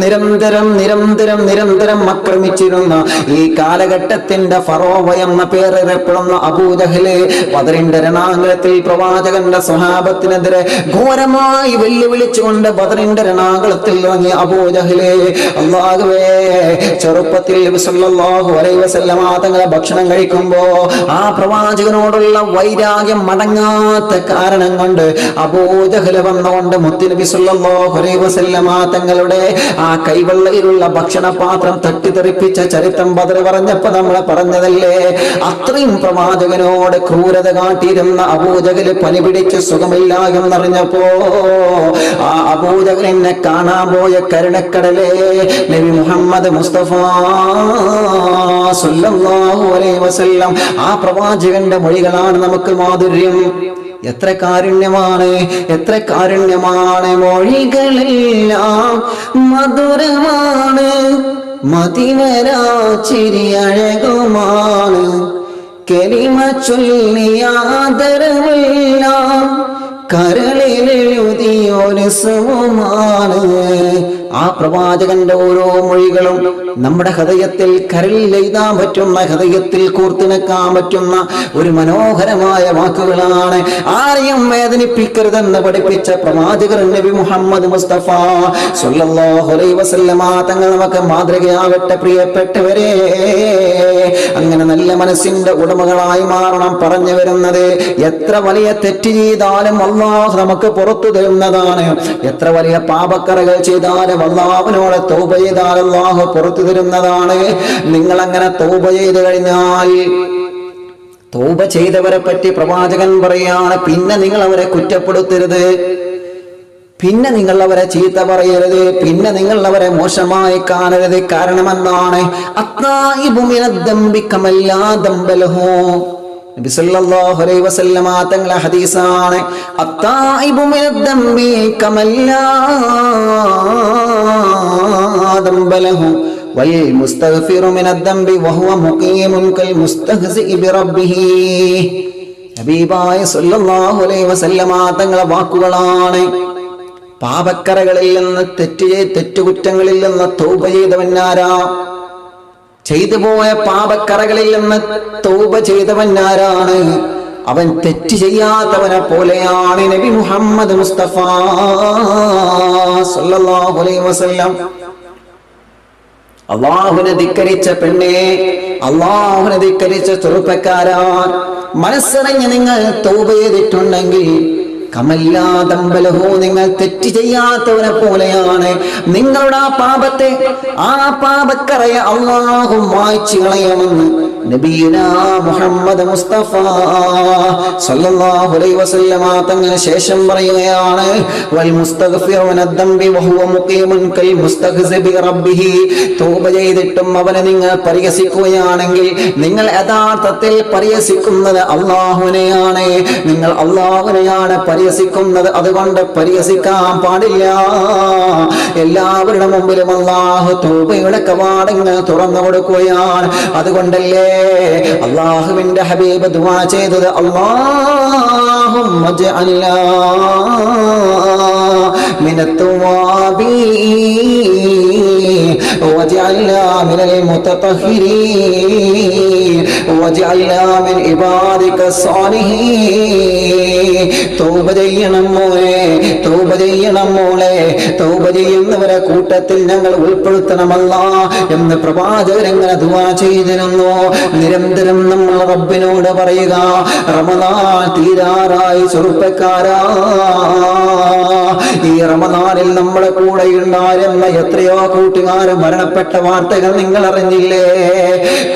Speaker 1: നിരന്തരം ആക്രമിച്ചിരുന്ന ഈ കാലഘട്ടത്തിന്റെ ഫറോവ എന്ന പേരറിയപ്പെടുന്ന അബൂജഹലെ, ബദറിന്റെ രണാങ്കണത്തിൽ പ്രവാചകന്റെ സ്വഹാബത്തിനെതിരെ ഘോരമായി വെല്ലുവിളിച്ചുകൊണ്ട് ബദറിന്റെ രണാങ്കളത്തിൽ ഇറങ്ങിയ അബൂജഹലെ, അല്ലാഹുവേ, ചെറുപ്പത്തിൽ നബി സല്ലല്ലാഹു അലൈഹി വസല്ലമ തങ്ങളെ ഭക്ഷണം കഴിക്കുമ്പോ ആ പ്രവാചകനോടുള്ള വൈരാഗ്യം മടങ്ങാത്ത കാരണം കൊണ്ട് അബൂജഹല് വന്നുകൊണ്ട് മുത്തുനബി സല്ലല്ലാഹു അലൈഹി വസല്ലമ തങ്ങളുടെ ആ കൈവെള്ളയിലുള്ള ഭക്ഷണപാത്രം തട്ടിത്തെറിപ്പിച്ച ചരിത്രം ബദർ പറഞ്ഞപ്പോ നമ്മളെ പറഞ്ഞതല്ലേ? അത്രയും പ്രവാചകനോട് ക്രൂരത കാട്ടിയിരുന്ന അബൂജഹല് പനി പിടിച്ച് സുഖമില്ല എന്നറിഞ്ഞപ്പോ ആ അബൂജഹലിനെ കാണാൻ പോയ കരുണക്കടലേ നബി മുഹമ്മദ് മുസ്തഫ സല്ലല്ലാഹു അലൈഹി വസല്ലം, ആ പ്രവാചകന്റെ മൊഴികളാണ് നമുക്ക് മാധുര്യം. എത്ര കാരുണ്യമാണ് മൊഴികളെല്ലാം മധുരമാണ്, മതിവരാ ചിരിയഴകുമാണ്, കലിമ ചൊല്ലിയാദരമെല്ലാം കരളിലെഴുതിയൊരു സുമാണ്, ആ പ്രവാചകന്റെ ഓരോ മൊഴികളും നമ്മുടെ ഹൃദയത്തിൽ കരളിൽ എഴുതാൻ പറ്റുന്ന, ഹൃദയത്തിൽ കൂർത്തിണക്കാൻ പറ്റുന്ന ഒരു മനോഹരമായ വാക്കുകളാണ്. ആരെയും വേദനിപ്പിക്കരുതെന്ന് പഠിപ്പിച്ച പ്രവാചകർ നബി മുഹമ്മദ് മുസ്തഫ സ്വല്ലല്ലാഹു അലൈഹി വസല്ലമ തങ്ങൾ നമുക്ക് മാതൃകയാവട്ടെ. പ്രിയപ്പെട്ടവരെ, അങ്ങനെ നല്ല മനസ്സിന്റെ ഉടമകളായി മാറണം. പറഞ്ഞു വരുന്നത്, എത്ര വലിയ തെറ്റ് ചെയ്താലും അല്ലാഹു നമുക്ക് പുറത്തു തരുന്നതാണ്. എത്ര വലിയ പാപക്കറകൾ ചെയ്താലും അല്ലാഹുവിനോട് തൗബ ചെയ്താൽ അല്ലാഹു പുറത്തു തരുന്നതാണ്. നിങ്ങൾ അങ്ങനെ തൗബ ചെയ്തു കഴിഞ്ഞാൽ, തൗബ ചെയ്തവരെ പറ്റി പ്രവാചകൻ പറയാണ്, പിന്നെ നിങ്ങൾ അവരെ കുറ്റപ്പെടുത്തരുത്, പിന്നെ നിങ്ങൾ അവരെ ചീത്ത പറയരുത്, പിന്നെ നിങ്ങൾ അവരെ മോശമായി കാണരുത്. കാരണം എന്താണ്? അത്തായിബു മിനദ്ദംബി കമല്ലാ ദംബ ലഹു. നബി സല്ലല്ലാഹു അലൈഹി വസല്ലമ തങ്ങളുടെ ഹദീസാണ്, അത്തായിബു മിനദ്ദംബി കമല്ലാ ദംബ ലഹു വൽ മുസ്തഗ്ഫിറു മിനദ്ദംബി വഹുവ മുഖീമുൻ കൽ മുസ്തഹ്സിഇ ബിറബ്ബിഹി. ഹബീബായ സല്ലല്ലാഹു അലൈഹി വസല്ലമ തങ്ങളുടെ വാക്കുകളാണ്. പാപക്കറകളിൽ നിന്ന്, തെറ്റുകുറ്റങ്ങളിൽ നിന്ന് തൗബ ചെയ്തവനാരാ? ചെയ്തുപോയ പാപക്കറകളിൽ നിന്ന് തൗബ ചെയ്തവനാരാണ്? അവൻ തെറ്റ് ചെയ്യാത്തവനെ പോലെയാണ്. നബി മുഹമ്മദ് മുസ്തഫ സല്ലല്ലാഹു അലൈഹി വസല്ലം. അല്ലാഹുവിനെ ധിക്കരിച്ച പെണ്ണെ, അല്ലാഹുവിനെ ധിക്കരിച്ച ചെറുപ്പക്കാരാ, മനസ്സറിഞ്ഞ് നിങ്ങൾ തൗബ ചെയ്തിട്ടുണ്ടെങ്കിൽ കമല്ലാദംബലഹു, നിങ്ങൾ തെറ്റ് ചെയ്യാത്തവനെ പോലെയാണ്. നിങ്ങളുടെ ആ പാപത്തെ, ആ പാപക്കറയെ അല്ലാഹു മായ്ച്ചു കളയണമെന്ന് നബിയുനാ മുഹമ്മദ് മുസ്തഫ സല്ലല്ലാഹു അലൈഹി വസല്ലമ തങ്ങൾ ശേഷം പറയുകയാണ്, വൽ മുസ്തഗ്ഫിറു മിനദ്ദംബി വഹുവ മുഖീമുൻ കൽ മുസ്തഗ്സി ബിറബ്ബിഹി. തൗബ ചെയ്തിട്ടും അവനെ നിങ്ങൾ പരിഹസിക്കുകയാണെങ്കിൽ നിങ്ങൾ യഥാർത്ഥത്തിൽ പരിഹസിക്കുന്നത് അല്ലാഹുവിനെയാണ്. നിങ്ങൾ അല്ലാഹുവിനെയാണ് പരിഹസിക്കുന്നത്. അതുകൊണ്ട് പരിഹസിക്കാൻ പാടില്ല. എല്ലാവരുടെ മുമ്പിലും അല്ലാഹു തൗബയുടെ കവാടങ്ങൾ തുറന്നു കൊടുക്കുകയാണ്. അതുകൊണ്ടല്ലേ അല്ലാഹുവിന്റെ ഹബീബ് ദുആ ചെയ്തത്, അല്ലാഹുമ്മ ജഅൽനാ മിനത് തവാബീൻ വജഅൽനാ മിനൽ മുതതഹിരീൻ വജഅൽനാ മിൻ ഇബാദിക സ്വാലിഹീൻ. തൗബ ചെയ്യണം മോനെ, തൗബ ചെയ്യണം മോളെ, തൗബ ചെയ്യുന്നവരെ കൂട്ടത്തിൽ ഞങ്ങൾ ഉൾപ്പെടുത്തണമല്ല എന്ന് പ്രവാചകരെങ്ങനെ ദുആ ചെയ്തിരുന്നു. നിരന്തരം നമ്മൾ റബ്ബിനോട് പറയുക, റമദാൻ തീരാറായി ചെറുപ്പക്കാരാ, ഈ റമദാനിൽ നമ്മളെ കൂടെ ഉണ്ടായിരുന്ന എത്രയോ കൂട്ടുകാർ മരണപ്പെട്ട വാർത്തകൾ നിങ്ങൾ അറിഞ്ഞില്ലേ?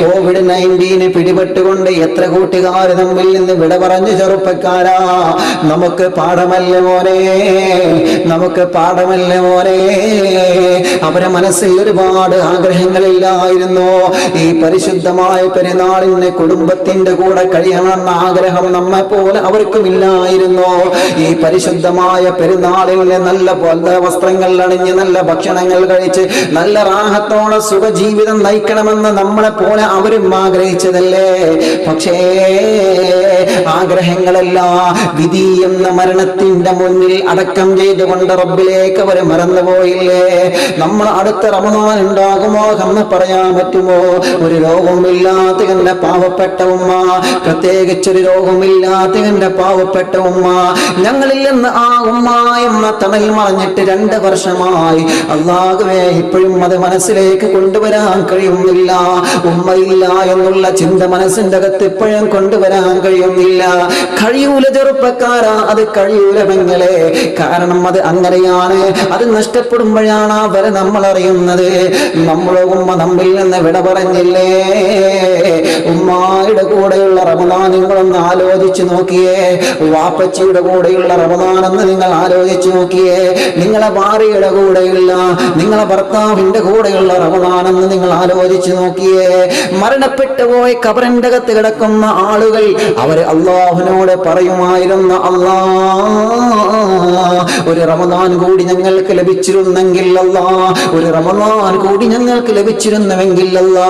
Speaker 1: COVID-19 പിടിപെട്ടുകൊണ്ട് എത്ര കൂട്ടുകാർ നമ്മിൽ നിന്ന് വിട പറഞ്ഞു. ചെറുപ്പക്കാരാ, നമുക്ക് പാഠമല്ലേ മോനെ, നമുക്ക് പാഠമല്ലേ മോനെ. അവരെ മനസ്സിൽ ഒരുപാട് ആഗ്രഹങ്ങളില്ലായിരുന്നു. ഈ പരിശുദ്ധമായ പെരുന്നാളിന് കുടുംബത്തിന്റെ കൂടെ കഴിയണമെന്ന ആഗ്രഹം നമ്മെ പോലെ അവർക്കും ഇല്ലായിരുന്നു. ഈ പരിശുദ്ധമായ പെരുന്നാളിന് നല്ല വസ്ത്രങ്ങൾ അണിഞ്ഞ്, നല്ല ഭക്ഷണങ്ങൾ കഴിച്ച്, നല്ല റാഹത്തോടെ സുഖജീവിതം നയിക്കണമെന്ന് നമ്മളെ പോലെ അവരും ആഗ്രഹിച്ചതല്ലേ? പക്ഷേ ആഗ്രഹങ്ങളെല്ലാം വിധി എന്ന മരണത്തിന്റെ മുന്നിൽ അടക്കം ചെയ്തുകൊണ്ട് റബ്ബിലേക്ക് അവർ മറന്നുപോയില്ലേ? നമ്മൾ അടുത്ത റമദാൻ ഉണ്ടാകുമോ എന്ന് പറയാൻ പറ്റുമോ? ഒരു രോഗമില്ലാത്ത എന്റെ പാവപ്പെട്ട ഉമ്മ, പ്രത്യേകിച്ചൊരു രോഗമില്ലാത്ത എന്റെ പാവപ്പെട്ട ഉമ്മ, ഞങ്ങളിൽ നിന്ന് ആ ഉമ്മ എന്ന തണൽ മറഞ്ഞിട്ട് 2 വർഷമായി. അല്ലാഹുവേ, ഇപ്പോഴും അത് മനസ്സിലേക്ക് കൊണ്ടുവരാൻ കഴിയുന്നില്ല. ഉമ്മയില്ല എന്നുള്ള ചിന്ത മനസ്സിന്റെ അകത്ത് ഇപ്പോഴും കൊണ്ടുവരാൻ കഴിയുന്നില്ല. കഴിയൂല ചെറുപ്പക്കാരാ, അത് കഴിയൂല പെങ്ങളെ. കാരണം അത് അങ്ങനെയാണ്. അത് നഷ്ടപ്പെടുമ്പോഴാണ് അവരെ നമ്മൾ അറിയുന്നത്. നമ്മളെ ഉമ്മ നമ്മിൽ നിന്ന് വിട പറഞ്ഞില്ലേ? ഉമ്മായുടെ കൂടെയുള്ള റമദാൻ നിങ്ങളൊന്ന് ആലോചിച്ചു നോക്കിയേ. വാപ്പച്ചിയുടെ കൂടെയുള്ള റമദാൻ എന്ന് നിങ്ങൾ ആലോചിച്ചു നോക്കിയേ. നിങ്ങളെ ഭാര്യയുടെ കൂടെയുള്ള, നിങ്ങളെ ഭർത്താവിന്റെ കൂടെയുള്ള റമദാൻ എന്ന് നിങ്ങൾ ആലോചിച്ചു നോക്കിയേ. മരണപ്പെട്ടു പോയി ഖബറിന്റെ അകത്ത് കിടക്കുന്ന ആളുകൾ, അവര് അല്ലാഹുവിനോട് പറയുമായിരുന്നു, അല്ലാ ഒരു റമദാൻ കൂടി ഞങ്ങൾക്ക് ലഭിച്ചിരുന്നെങ്കിൽ അല്ലാ, ഒരു റമദാൻ കൂടി ഞങ്ങൾക്ക് ലഭിച്ചിരുന്നുവെങ്കിൽ അല്ലാ.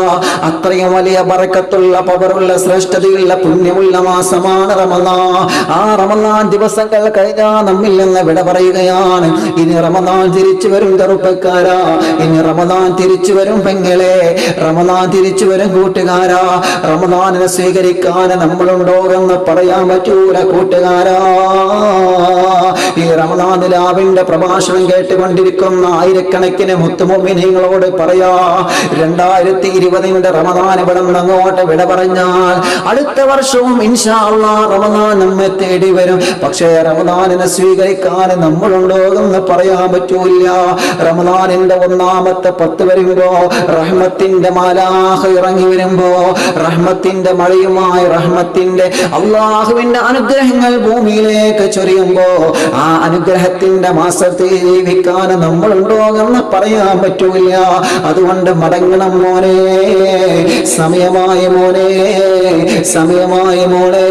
Speaker 1: അത്രയും വലിയ ബറക്കത്തുള്ള പവറുള്ള ശ്രേഷ്ഠതയുള്ള പുണ്യമുള്ള മാസമാണ് റമദാൻ. ആ റമദാൻ ദിവസങ്ങൾ കഴിഞ്ഞാൽ നമ്മിൽ നിന്ന് വിട പറയുകയാണ്. ഇനി റമദാൻ തിരിച്ചു വരും ചെറുപ്പക്കാരാ, ഇനി റമദാൻ തിരിച്ചു വരും പെങ്ങളെ, റമദാൻ തിരിച്ചു വരും കൂട്ടുകാരാ. റമദാനിനെ സ്വീകരിക്കാൻ നമ്മളുണ്ടോ എന്ന് പറയാൻ പറ്റൂല കൂട്ടുകാരാ. ഈ റമദാൻ നിലാവിന്റെ പ്രഭാഷണം കേട്ടുകൊണ്ടിരിക്കുന്ന ആയിരക്കണക്കിന് മുത്തുമുഅ്മിനീങ്ങളോട് പറയാ, 2020 റമദാൻ ഇവിടെ നിന്ന് അങ്ങോട്ട് വിട പറഞ്ഞാൽ അടുത്ത വർഷവും ഇൻഷാ അല്ലാഹ് റമദാൻ നമ്മെ തേടി വരും. പക്ഷേ റമദാനിനെ സ്വീകരിക്കാൻ നമ്മളുണ്ടോ എന്ന് പറയാൻ പറ്റൂല. റമദാനിന്റെ ഒന്നാമത്തെ 10 വരുമ്പോ റഹ്മത്തിന്റെ മാലാഖ ഇറങ്ങി വരുമ്പോ, റഹ്മത്തിന്റെ മഴയുമായി റഹ്മത്തിന്റെ അല്ലാഹുവിന്റെ അനുഗ്രഹങ്ങൾ ഭൂമിയിലേക്ക് ചൊരിയുമ്പോ, ആ അനുഗ്രഹത്തിന്റെ മാസത്തെ ജീവിക്കാൻ നമ്മളുണ്ടോ എന്ന് പറയാൻ പറ്റൂല. അതുകൊണ്ട് മടങ്ങണം മോനെ, സമയമായി മോനെ, സമയമായി മോനെ.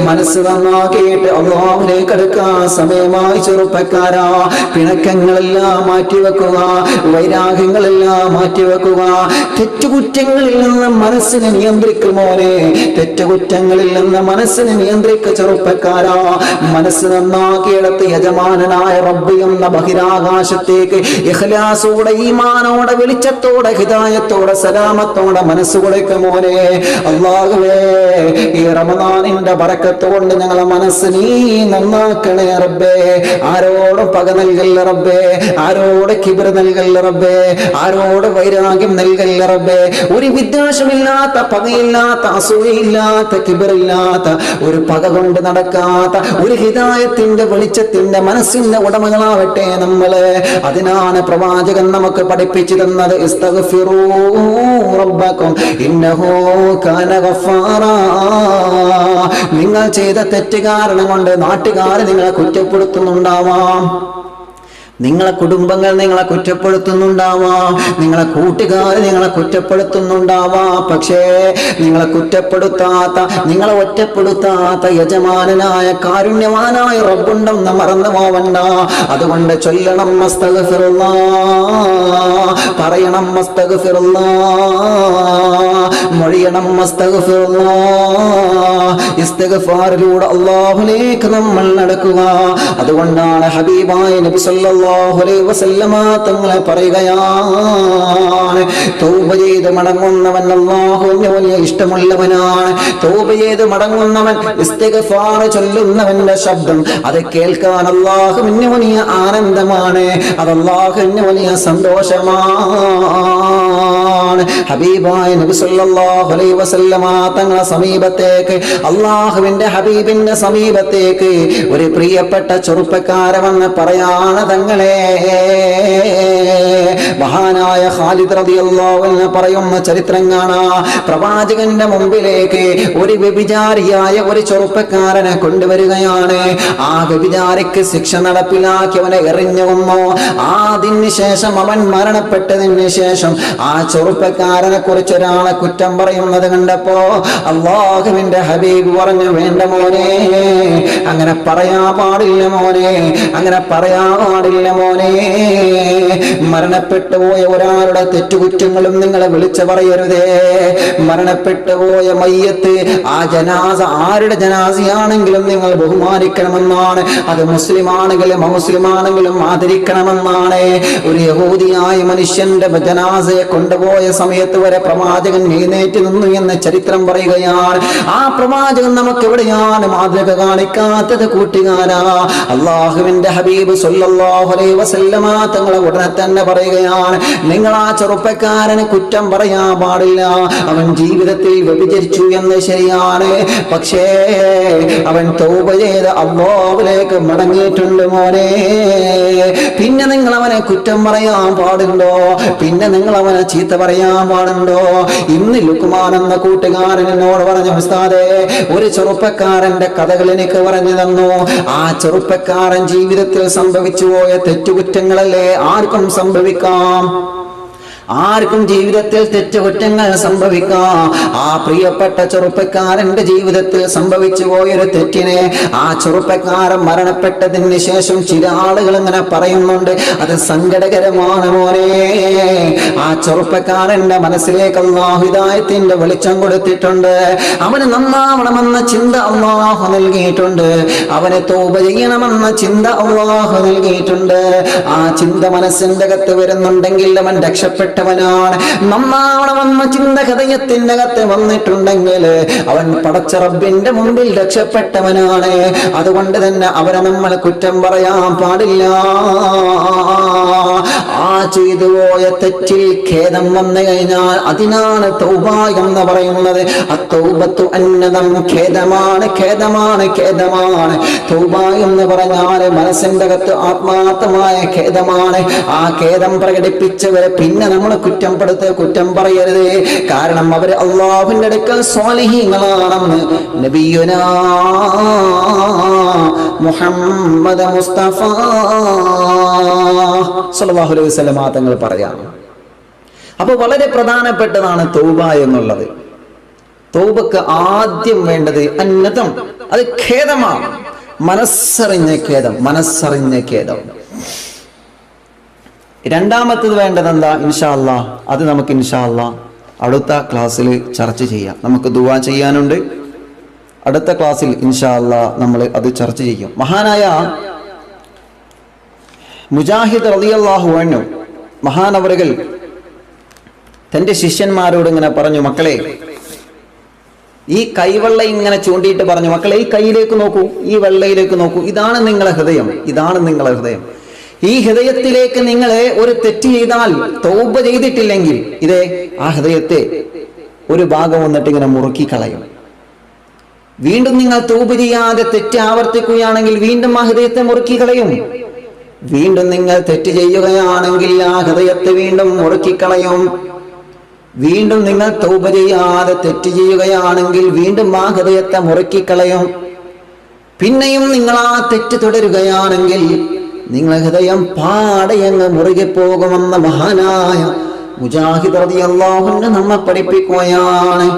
Speaker 1: മനസ്സ് നന്നാക്കിയിട്ട് അല്ലാഹുവിലേക്ക് അടുക്കാൻ സമയമായി ചെറുപ്പക്കാരാ. പിണക്കങ്ങളെല്ലാം മാറ്റിവെക്കുക, വൈരാഗ്യങ്ങളെല്ലാം മാറ്റിവെക്കുക. തെറ്റുകുറ്റങ്ങളിൽ നിന്ന് മനസ്സിനെ നിയന്ത്രിക്കും മോനെ, തെറ്റുകുറ്റങ്ങളിൽ നിന്ന് മനസ്സിനെ നിയന്ത്രിക്കുക ചെറുപ്പക്കാരാ. മനസ്സ് നന്നാക്കിയെടുത്ത് യജമാനനായ റബ്ബ് എന്ന ബഹിരാകാശത്തേക്ക് ഇഖ്ലാസോടെ ഈമാനോടെ വെളിച്ചത്തോടെ ഹിദായത്തോടെ സലാമത്തോടെ മനസ്സ് കൊടുക്കും മോനെ. അല്ലാഹുവേ, ഈ റമദാനിന്റെ ബറക്കത്തുകൊണ്ട് ഞങ്ങളെ മനസ്സ് നീ നന്നാക്കണേ റബ്ബേ. ആരോടും പക നൽകല്ല റബ്ബേ, ആരോട് കിബ്ർ നൽകല്ല റബ്ബേ, ആരോട് വൈരാഗ്യം നൽകല്ല റബ്ബേ. ഒരു വിദ്വേഷമില്ലാത്ത, പകയില്ലാത്ത, അസൂയയില്ലാത്ത, കിബ്റില്ലാത്ത, ഒരു പക കൊണ്ട് നടക്കാത്ത, ഒരു ഹിദായത്തിന്റെ വെളിച്ചത്തിന്റെ മനസ്സിന്റെ ഉടമകളാവട്ടെ നമ്മള്. അതിനാണ് പ്രവാചകൻ നമുക്ക് പഠിപ്പിച്ചു തന്നത്, ഇസ്തഗ്ഫിറൂ റബ്ബക്കും ഇന്നഹു കാന ഗഫാറാ. നിങ്ങൾ ചെയ്ത തെറ്റ് കാരണം കൊണ്ട് നാട്ടുകാർ നിങ്ങളെ കുറ്റപ്പെടുത്തുന്നുണ്ടാവാം, നിങ്ങളെ കുടുംബങ്ങൾ നിങ്ങളെ കുറ്റപ്പെടുത്തുന്നുണ്ടാവാം, നിങ്ങളെ കൂട്ടുകാർ നിങ്ങളെ കുറ്റപ്പെടുത്തുന്നുണ്ടാവാം. പക്ഷേ നിങ്ങളെ കുറ്റപ്പെടുത്താത്ത, നിങ്ങളെ ഒറ്റപ്പെടുത്താത്ത യജമാനനായ കാരുണ്യവാനായ റബ്ബുണ്ടെന്ന് മറന്നു പോവണ്ട. അതുകൊണ്ട് ചൊല്ലണം അസ്തഗ്ഫിറുല്ലാഹ്, പറയണം അസ്തഗ്ഫിറുല്ലാഹ്, മൊഴിയണം അസ്തഗ്ഫിറുല്ലാഹ്. ഇസ്തിഗ്ഫാറിലൂടെ അല്ലാഹുവിലേക്ക് നമ്മൾ നടക്കുക. അതുകൊണ്ടാണ് ഹബീബായ നബി സല്ലല്ലാഹു അലൈഹി വസല്ലമ തങ്ങളെ പറയുകയാണ്, തൗബ ചെയ്ത് മടങ്ങുന്നവൻ അല്ലാഹുവിന് വലിയ ഇഷ്ടമുള്ളവനാണ്. തൗബ ചെയ്ത് മടങ്ങുന്നവൻ, ഇസ്തിഗ്ഫാർ ചൊല്ലുന്നവന്റെ ശബ്ദം അത് കേൾക്കാൻ അല്ലാഹുവിന് വലിയ ആനന്ദമാണ്, അത് അല്ലാഹുവിന് വലിയ സന്തോഷമാണ്. ഹബീബായ നബി സല്ലല്ലാഹു അലൈഹി വസല്ലമ തങ്ങളെ സമീപത്തേക്ക്, അല്ലാഹുവിന്റെ ഹബീബിന്റെ സമീപത്തേക്ക് ഒരു പ്രിയപ്പെട്ട ചെറുപ്പക്കാരൻ വന്ന് പറയാണ്, തങ്ങളെ മഹാനായ ഖാലിദ് റളിയല്ലാഹു അൻഹു പറയുന്ന ചരിത്രം കാണാം. പ്രവാചകന്റെ മുമ്പിലേക്ക് ഒരു വ്യഭിചാരിയായ ഒരു ചെറുപ്പക്കാരനെ കൊണ്ടുവരികയാണ്. ആ വ്യഭിചാരിക്ക് ശിക്ഷ നടപ്പിലാക്കിയവനെ എറിഞ്ഞു കൊന്നു. അതിന് ശേഷം അവൻ മരണപ്പെട്ടതിന് ശേഷം ആ ചെറുപ്പക്കാരനെ കുറിച്ച് ഒരാളെ കുറ്റം പറയുന്നത് കണ്ടപ്പോ അല്ലാഹുവിന്റെ ഹബീബ് പറഞ്ഞു, വേണ്ട മോനെ, അങ്ങനെ പറയാൻ പാടില്ല മോനെ, അങ്ങനെ പറയാൻ പാടില്ല മോനെ. മരണപ്പെട്ടു പോയ ഒരാളുടെ തെറ്റുകുറ്റങ്ങളും നിങ്ങളെ വിളിച്ചു പറയരുതേ. മരണപ്പെട്ടു പോയ മയ്യത്ത്, ആ ജനാസ ആരുടെ ജനാസയാണെങ്കിലും നിങ്ങൾ ബഹുമാനിക്കണമെന്നാണ്. അത് മുസ്ലിമാണെങ്കിലും അമുസ്ലിമാണെങ്കിലും ആദരിക്കണമെന്നാണ്. ഒരു യഹൂദിയായ മനുഷ്യന്റെ ജനാസയെ കൊണ്ടുപോയ സമയത്ത് വരെ പ്രവാചകൻ എഴുന്നേറ്റ് നിന്നു എന്ന് ചരിത്രം പറയുകയാണ്. ആ പ്രവാചകൻ നമുക്ക് എവിടെയാണ് മാതൃക കാണിക്കാത്തത് കൂട്ടുകാരാ? അല്ലാഹുവിന്റെ ഹബീബ് സല്ലല്ലാഹു അലൈഹി വസല്ലമ തങ്ങളെ ഉടനെ തന്നെ പറയുകയാണ്, നിങ്ങൾ ആ ചെറുപ്പക്കാരന് കുറ്റം പറയാൻ പാടില്ല. അവൻ ജീവിതത്തിൽ വ്യഭിചരിച്ചു എന്ന് ശരിയാണ്, പക്ഷേ അവൻ തൗബ ചെയ്ത് അല്ലാഹുവിലേക്ക് മടങ്ങിയിട്ടുണ്ട് മോനെ. പിന്നെ നിങ്ങൾ അവനെ കുറ്റം പറയാൻ പാടുണ്ടോ? പിന്നെ നിങ്ങൾ അവനെ ചീത്ത പറയാൻ പാടുണ്ടോ? ഇന്ന് ലുക്മാൻ എന്ന കൂട്ടുകാരൻ എന്നോട് പറഞ്ഞു, ഉസ്താദേ, ഒരു ചെറുപ്പക്കാരന്റെ കഥകൾ എനിക്ക് പറഞ്ഞു തന്നു. ആ ചെറുപ്പക്കാരൻ ജീവിതത്തിൽ സംഭവിച്ചു പോയ തെറ്റുകുറ്റങ്ങളല്ലേ ആർക്കും സംഭവിക്കാം. ആർക്കും ജീവിതത്തിൽ തെറ്റുകുറ്റങ്ങൾ സംഭവിക്കാം. ആ പ്രിയപ്പെട്ട ചെറുപ്പക്കാരന്റെ ജീവിതത്തിൽ സംഭവിച്ചു പോയൊരു തെറ്റിനെ ആ ചെറുപ്പക്കാരൻ മരണപ്പെട്ടതിന് ശേഷം ചില ആളുകൾ ഇങ്ങനെ പറയുന്നുണ്ട്, അത് സങ്കടകരമാണ് മോനെ. ആ ചെറുപ്പക്കാരന്റെ മനസ്സിലേക്ക് അല്ലാഹു ഹിദായത്തിന്റെ വെളിച്ചം കൊടുത്തിട്ടുണ്ട്. അവന് നന്നാവണമെന്ന ചിന്ത അല്ലാഹു നൽകിയിട്ടുണ്ട്. അവനെ തൗബ ചെയ്യണമെന്ന ചിന്ത അല്ലാഹു നൽകിയിട്ടുണ്ട്. ആ ചിന്ത മനസ്സിന്റെ അകത്ത് വരുന്നുണ്ടെങ്കിൽ അവൻ രക്ഷപ്പെട്ടവനാണ്. നന്നാവണമെന്ന ചിന്ത ഹൃദയത്തിന്റെ അകത്ത് വന്നിട്ടുണ്ടെങ്കിൽ അവൻ പടച്ച റബ്ബിന്റെ മുമ്പിൽ രക്ഷപ്പെട്ടവനാണ്. അതുകൊണ്ട് തന്നെ അവരെ നമ്മൾ കുറ്റം പറയാൻ പാടില്ല. ആ ചെയ്തു പോയ തെറ്റിൽ ഖേദം വന്നു കഴിഞ്ഞാൽ അതിനാണ് തൗബ എന്ന് പറയുന്നത്. അത്തൗബത്തു അന്നദം, ഖേദമാണ് ഖേദമാണ് ഖേദമാണ്. തൗബ എന്ന് പറഞ്ഞാൽ മനസ്സിന്റെ അകത്ത് ആത്മാർത്ഥമായ ഖേദമാണ്. ആ ഖേദം പ്രകടിപ്പിച്ചവരെ പിന്നെ നമ്മൾ കുറ്റം പറയരുത്. കാരണം അവർ അല്ലാഹുവിന്റെ അടുക്കൽ സ്വാലിഹീങ്ങളാണെന്ന് നബിയുനാ മുഹമ്മദ് മുസ്തഫ സ്വല്ലല്ലാഹു അലൈഹി വസല്ലം തങ്ങൾ പറയാം. അപ്പൊ വളരെ പ്രധാനപ്പെട്ടതാണ് തൗബ എന്നുള്ളത്. തൗബക്ക് ആദ്യം വേണ്ടത് അന്നതം, അത് ഖേദമാണ്. മനസ്സറിഞ്ഞ ഖേദം. രണ്ടാമത്തത് വേണ്ടത് എന്താ? ഇൻഷാ അല്ലാഹ് അത് നമുക്ക് ഇൻഷാ അല്ലാഹ് അടുത്ത ക്ലാസ്സിൽ ചർച്ച ചെയ്യാം. നമുക്ക് ദുആ ചെയ്യാനുണ്ട്. അടുത്ത ക്ലാസ്സിൽ ഇൻഷാ അല്ലാഹ് നമ്മൾ അത് ചർച്ച ചെയ്യും. മഹാനായ മുജാഹിദ് റളിയല്ലാഹു അൻഹു മഹാനവറുകൾ തന്റെ ശിഷ്യന്മാരോട് ഇങ്ങനെ പറഞ്ഞു, മക്കളെ, ഈ കൈവെള്ള ഇങ്ങനെ ചൂണ്ടിയിട്ട് പറഞ്ഞു, മക്കളെ ഈ കൈയിലേക്ക് നോക്കൂ, ഈ വെള്ളയിലേക്ക് നോക്കൂ, ഇതാണ് നിങ്ങളെ ഹൃദയം. ഈ ഹൃദയത്തിലേക്ക് നിങ്ങളെ ഒരു തെറ്റ് ചെയ്താൽ തൗബ ചെയ്തിട്ടില്ലെങ്കിൽ ഇതേ ആ ഹൃദയത്തെ ഒരു ഭാഗം വന്നിട്ട് ഇങ്ങനെ മുറുക്കി കളയും. വീണ്ടും നിങ്ങൾ തൗബ ചെയ്യാതെ തെറ്റ് ആവർത്തിക്കുകയാണെങ്കിൽ വീണ്ടും ആ ഹൃദയത്തെ മുറുക്കി കളയും. വീണ്ടും നിങ്ങൾ തെറ്റ് ചെയ്യുകയാണെങ്കിൽ ആ ഹൃദയത്തെ വീണ്ടും മുറുക്കിക്കളയും. വീണ്ടും നിങ്ങൾ തൗബ ചെയ്യാതെ തെറ്റ് ചെയ്യുകയാണെങ്കിൽ വീണ്ടും ആ ഹൃദയത്തെ മുറുക്കിക്കളയും. പിന്നെയും നിങ്ങൾ ആ തെറ്റ് തുടരുകയാണെങ്കിൽ നിങ്ങളെ ഹൃദയം പാടയങ്ങ് മുറുകെ പോകുമെന്ന മഹാനായ മുജാഹിദ് റളിയല്ലാഹു അൻഹു നമ്മെ പഠിപ്പിക്കുകയാണ്.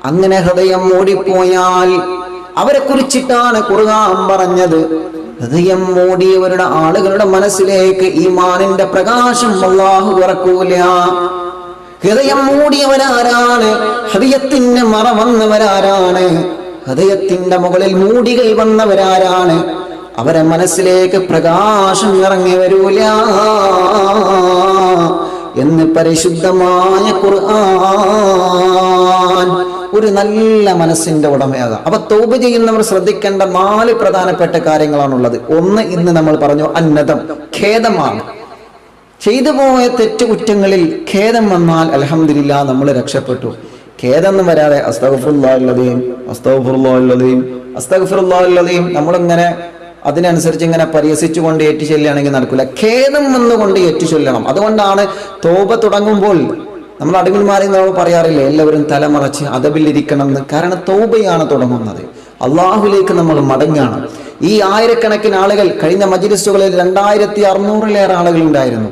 Speaker 1: അങ്ങനെ ഹൃദയം മൂടിപ്പോയാൽ അവരെ കുറിച്ചിട്ടാണ് ഖുർആൻ പറഞ്ഞത്, ഹൃദയം മൂടിയവരുടെ ആളുകളുടെ മനസ്സിലേക്ക് ഈമാനിന്റെ പ്രകാശം അല്ലാഹു ഇറക്കൂല. ഹൃദയം മൂടിയവരാരാണ്? ഹൃദയത്തിന്റെ മറ വന്നവരാരാണ്? ഹൃദയത്തിന്റെ മുകളിൽ മൂടികൾ വന്നവരാരാണ്? അവരെ മനസ്സിലേക്ക് പ്രകാശം ഇറങ്ങി വരൂല എന്ന് പരിശുദ്ധമായ ഖുർആൻ. ഒരു നല്ല മനസ്സിന്റെ ഉടമയാകാം. അപ്പൊ തൗബ ചെയ്യുന്നവർ ശ്രദ്ധിക്കേണ്ട 4 പ്രധാനപ്പെട്ട കാര്യങ്ങളാണുള്ളത്. ഒന്ന് ഇന്ന് നമ്മൾ പറഞ്ഞു, അന്നദം, ഖേദമാണ്. ചെയ്തു പോയ തെറ്റുകുറ്റങ്ങളിൽ ഖേദം വന്നാൽ അൽഹംദുലില്ലാഹ് നമ്മൾ രക്ഷപ്പെട്ടു. ഖേദം വരാതെ അസ്തഗ്ഫിറുല്ലാഹ് നമ്മളിങ്ങനെ അതിനനുസരിച്ച് ഇങ്ങനെ പരിഹസിച്ചുകൊണ്ട് ഏറ്റു ചൊല്ലുകയാണെങ്കിൽ നടക്കില്ല. ഖേദം വന്നുകൊണ്ട് ഏറ്റു ചൊല്ലണം. അതുകൊണ്ടാണ് തൗബ തുടങ്ങുമ്പോൾ നമ്മൾ അടിമന്മാരെ നമ്മൾ പറയാറില്ലേ, എല്ലാവരും തലമറച്ച് അദബിലിരിക്കണം എന്ന്. കാരണം തൗബയാണ് തുടങ്ങുന്നത്, അള്ളാഹുലേക്ക് നമ്മൾ മടങ്ങാണ്. ഈ ആയിരക്കണക്കിന് ആളുകൾ കഴിഞ്ഞ മജ്‌ലിസുകളിൽ 2600-ലേറെ ആളുകൾ ഉണ്ടായിരുന്നു.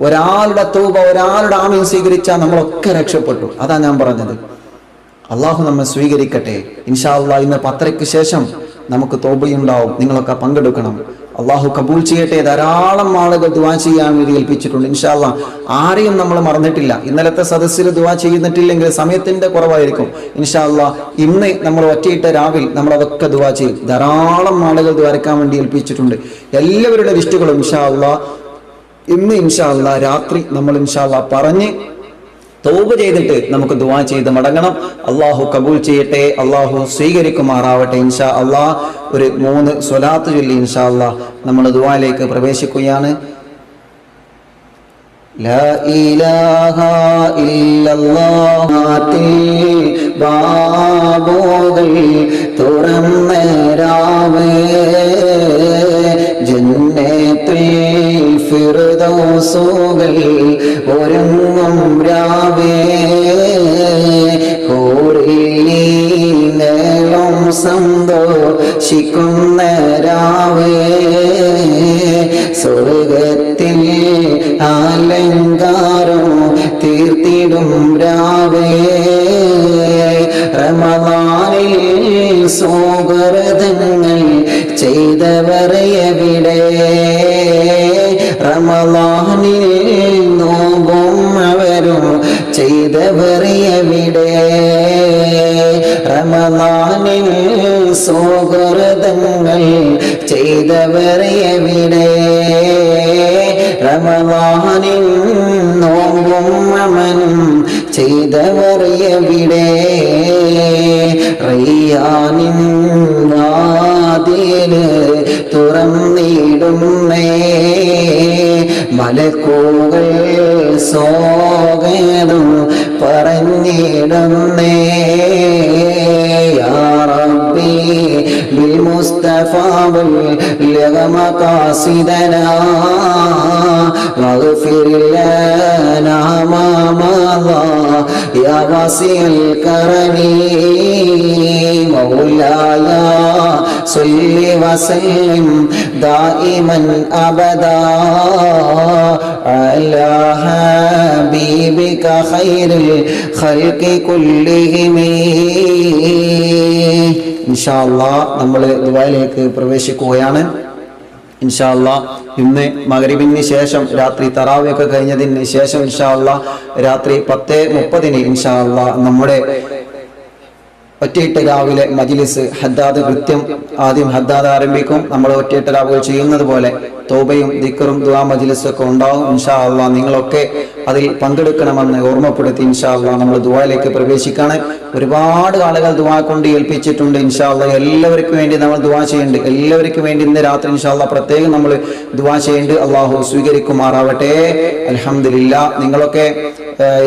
Speaker 1: ഒരാളുടെ തൗബ, ഒരാളുടെ ആമീൻ സ്വീകരിച്ചാൽ നമ്മളൊക്കെ രക്ഷപ്പെട്ടു. അതാ ഞാൻ പറഞ്ഞത്. അള്ളാഹു നമ്മെ സ്വീകരിക്കട്ടെ. ഇൻഷാ അല്ലാഹ് ഇന്ന് 10:00-ക്ക് ശേഷം നമുക്ക് തൗബയുണ്ടാവും. നിങ്ങളൊക്കെ പങ്കെടുക്കണം. അള്ളാഹു കബൂൽ ചെയ്യട്ടെ. ധാരാളം ആളുകൾ ദുആ ചെയ്യാൻ വേണ്ടി ഏൽപ്പിച്ചിട്ടുണ്ട്. ഇൻഷാ അല്ലാഹ് ആരെയും നമ്മൾ മറന്നിട്ടില്ല. ഇന്നലത്തെ സദസ്സിൽ ദുആ ചെയ്തിട്ടില്ലെങ്കിൽ സമയത്തിന്റെ കുറവായിരിക്കും. ഇൻഷാ അല്ലാഹ് ഇന്ന് നമ്മൾ ഒറ്റയിട്ട രാവിലെ നമ്മളതൊക്കെ ദുആ ചെയ്യും. ധാരാളം ആളുകൾ ദുആരക്കാൻ വേണ്ടി ഏൽപ്പിച്ചിട്ടുണ്ട്. എല്ലാവരുടെ ലിസ്റ്റുകളും ഇൻഷാ അല്ലാഹ് ഇന്ന് ഇൻഷാ അല്ലാഹ് രാത്രി നമ്മൾ ഇൻഷാ അല്ലാഹ് പറഞ്ഞ് തൗബ ചെയ്തിട്ട് നമുക്ക് ദുആ ചെയ്ത് മടങ്ങണം. അള്ളാഹു കബൂൽ ചെയ്യട്ടെ, അള്ളാഹു സ്വീകരിക്കുമാറാവട്ടെ. ഇൻഷാ അല്ലാഹ് ഒരു 3 സ്വലാത്ത് ചൊല്ലി ഇൻഷാ അല്ലാഹ് നമ്മൾ ദുആയിലേക്ക് പ്രവേശിക്കുകയാണ്. ലാ ഇലാഹ ഇല്ലല്ലാഹ് ബാബുകൾ തുറന്നരാവേ ജന്നത്തുൽ ഫിർദൗസുകൾ ഒരുങ്ങും രാവേ ഹൂറിലും സന്തോഷിക്കുന്ന രാവേ സ്വർഗത്തിൽ അലങ്കാരം റമളാനിൽ സുഹൃതങ്ങൾ ചെയ്തവർ എവിടെ? റമളാനിൽ നോമ്പും അവരും ചെയ്തവർ എവിടെ? റമളാനിൽ സുഹൃതങ്ങൾ ചെയ്തവർ എവിടെ? റമളാനിൽ നോമ്പും അമലും ചെയ്തവർ എവിടെ? റയ്യാനിൻ വാതിൽ തുറന്നിടുന്നേ, മലക്കുകൾ സ്വാഗതം പറഞ്ഞിടുന്നേ. യാ റബ്ബി ബിൽ മുസ്തഫ ബല്ലിഗ മഖാസിദനാ വഗ്ഫിർ ലനാ മാ മളാ യാ വാസിഅൽ കറമി. മൗലായ സ്വല്ലി വസല്ലിം ദായിമൻ അബദാ അലാ ഹബീബിക ഖൈറുൽ ഖൽഖി കുല്ലിഹിം. ഇൻഷാ അല്ലാഹ് നമ്മൾ ദുആയിലേക്ക് പ്രവേശിക്കുകയാണ്. ഇൻഷാ അല്ലാഹ് ഇന്ന് മഗ്രിബിന് ശേഷം രാത്രി തറാവിയൊക്കെ കഴിഞ്ഞതിന് ശേഷം ഇൻഷാ അല്ലാഹ് രാത്രി 10:30 ഇൻഷാ അല്ലാഹ് നമ്മുടെ ഒറ്റയിട്ട് രാവിലെ മജ്ലിസ് ഹദ്ദാദ് കൃത്യം ആദ്യം ഹദ്ദാദ് ആരംഭിക്കും. നമ്മൾ ഒറ്റയിട്ട് രാവുകൾ ചെയ്യുന്നത് പോലെ തൗബയും ദിക്റും ദുആ മജ്ലിസും ഒക്കെ ഉണ്ടാവും. ഇൻഷാ അല്ലാഹ് നിങ്ങളൊക്കെ അതിൽ പങ്കെടുക്കണമെന്ന് ഓർമ്മപ്പെടുത്തി ഇൻഷാ അല്ലാഹ് നമ്മൾ ദുആയിലേക്ക് പ്രവേശിക്കാണ്. ഒരുപാട് ആളുകൾ ദുആ കൊണ്ട് ഏൽപ്പിച്ചിട്ടുണ്ട്. ഇൻഷാ അല്ലാഹ് എല്ലാവർക്കും വേണ്ടി നമ്മൾ ദുആ ചെയ്യുന്നുണ്ട്. എല്ലാവർക്കും വേണ്ടി ഇന്ന് രാത്രി ഇൻഷാ അല്ലാഹ് പ്രത്യേകം നമ്മൾ ദുആ ചെയ്യുന്നുണ്ട്. അല്ലാഹു സ്വീകരിക്കുമാറാവട്ടെ. അൽഹംദുലില്ലാ. നിങ്ങളൊക്കെ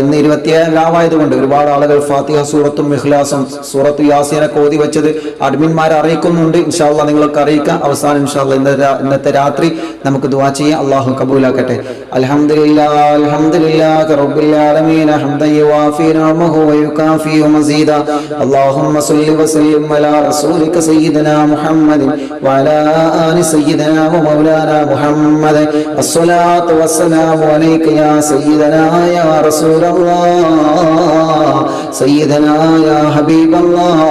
Speaker 1: ഇന്ന് 27 രാവായതുകൊണ്ട് ഒരുപാട് ആളുകൾ ഫാത്തിഹ സൂറത്തും ഇഖ്ലാസും സൂറത്തു യാസീനൊക്കെ ഓതി വെച്ചത് അഡ്മിന്മാരെ അറിയിക്കുന്നുണ്ട്. ഇൻഷാ അല്ലാഹ് നിങ്ങളൊക്കെ അറിയിക്കാം. അവസാനം ഇൻഷാ അല്ലാഹ് ഇന്നത്തെ രാത്രി നമുക്ക് ദുആ ചെയ്യാം. അല്ലാഹു കബൂലാക്കട്ടെ. അൽഹംദുലില്ലാ അൽഹംദുലില്ലാഹി റബ്ബിൽ ആലമീൻ ഹംദൻ യുവാഫി നിഅമഹു വയുകാഫി മസീദാ. അല്ലാഹുമ്മ സ്വല്ലി വസല്ലിം അലാ റസൂലിക സയ്യിദനാ മുഹമ്മദിൻ വഅലാ ആലി സയ്യിദനാ വമൗലാനാ മുഹമ്മദ്. അസ്സലാത്തു വസ്സലാമു അലൈക യാ സയ്യിദനാ യാ റസൂലല്ലാഹ് സയ്യിദനാ യാ ഹബീബല്ലാഹ്.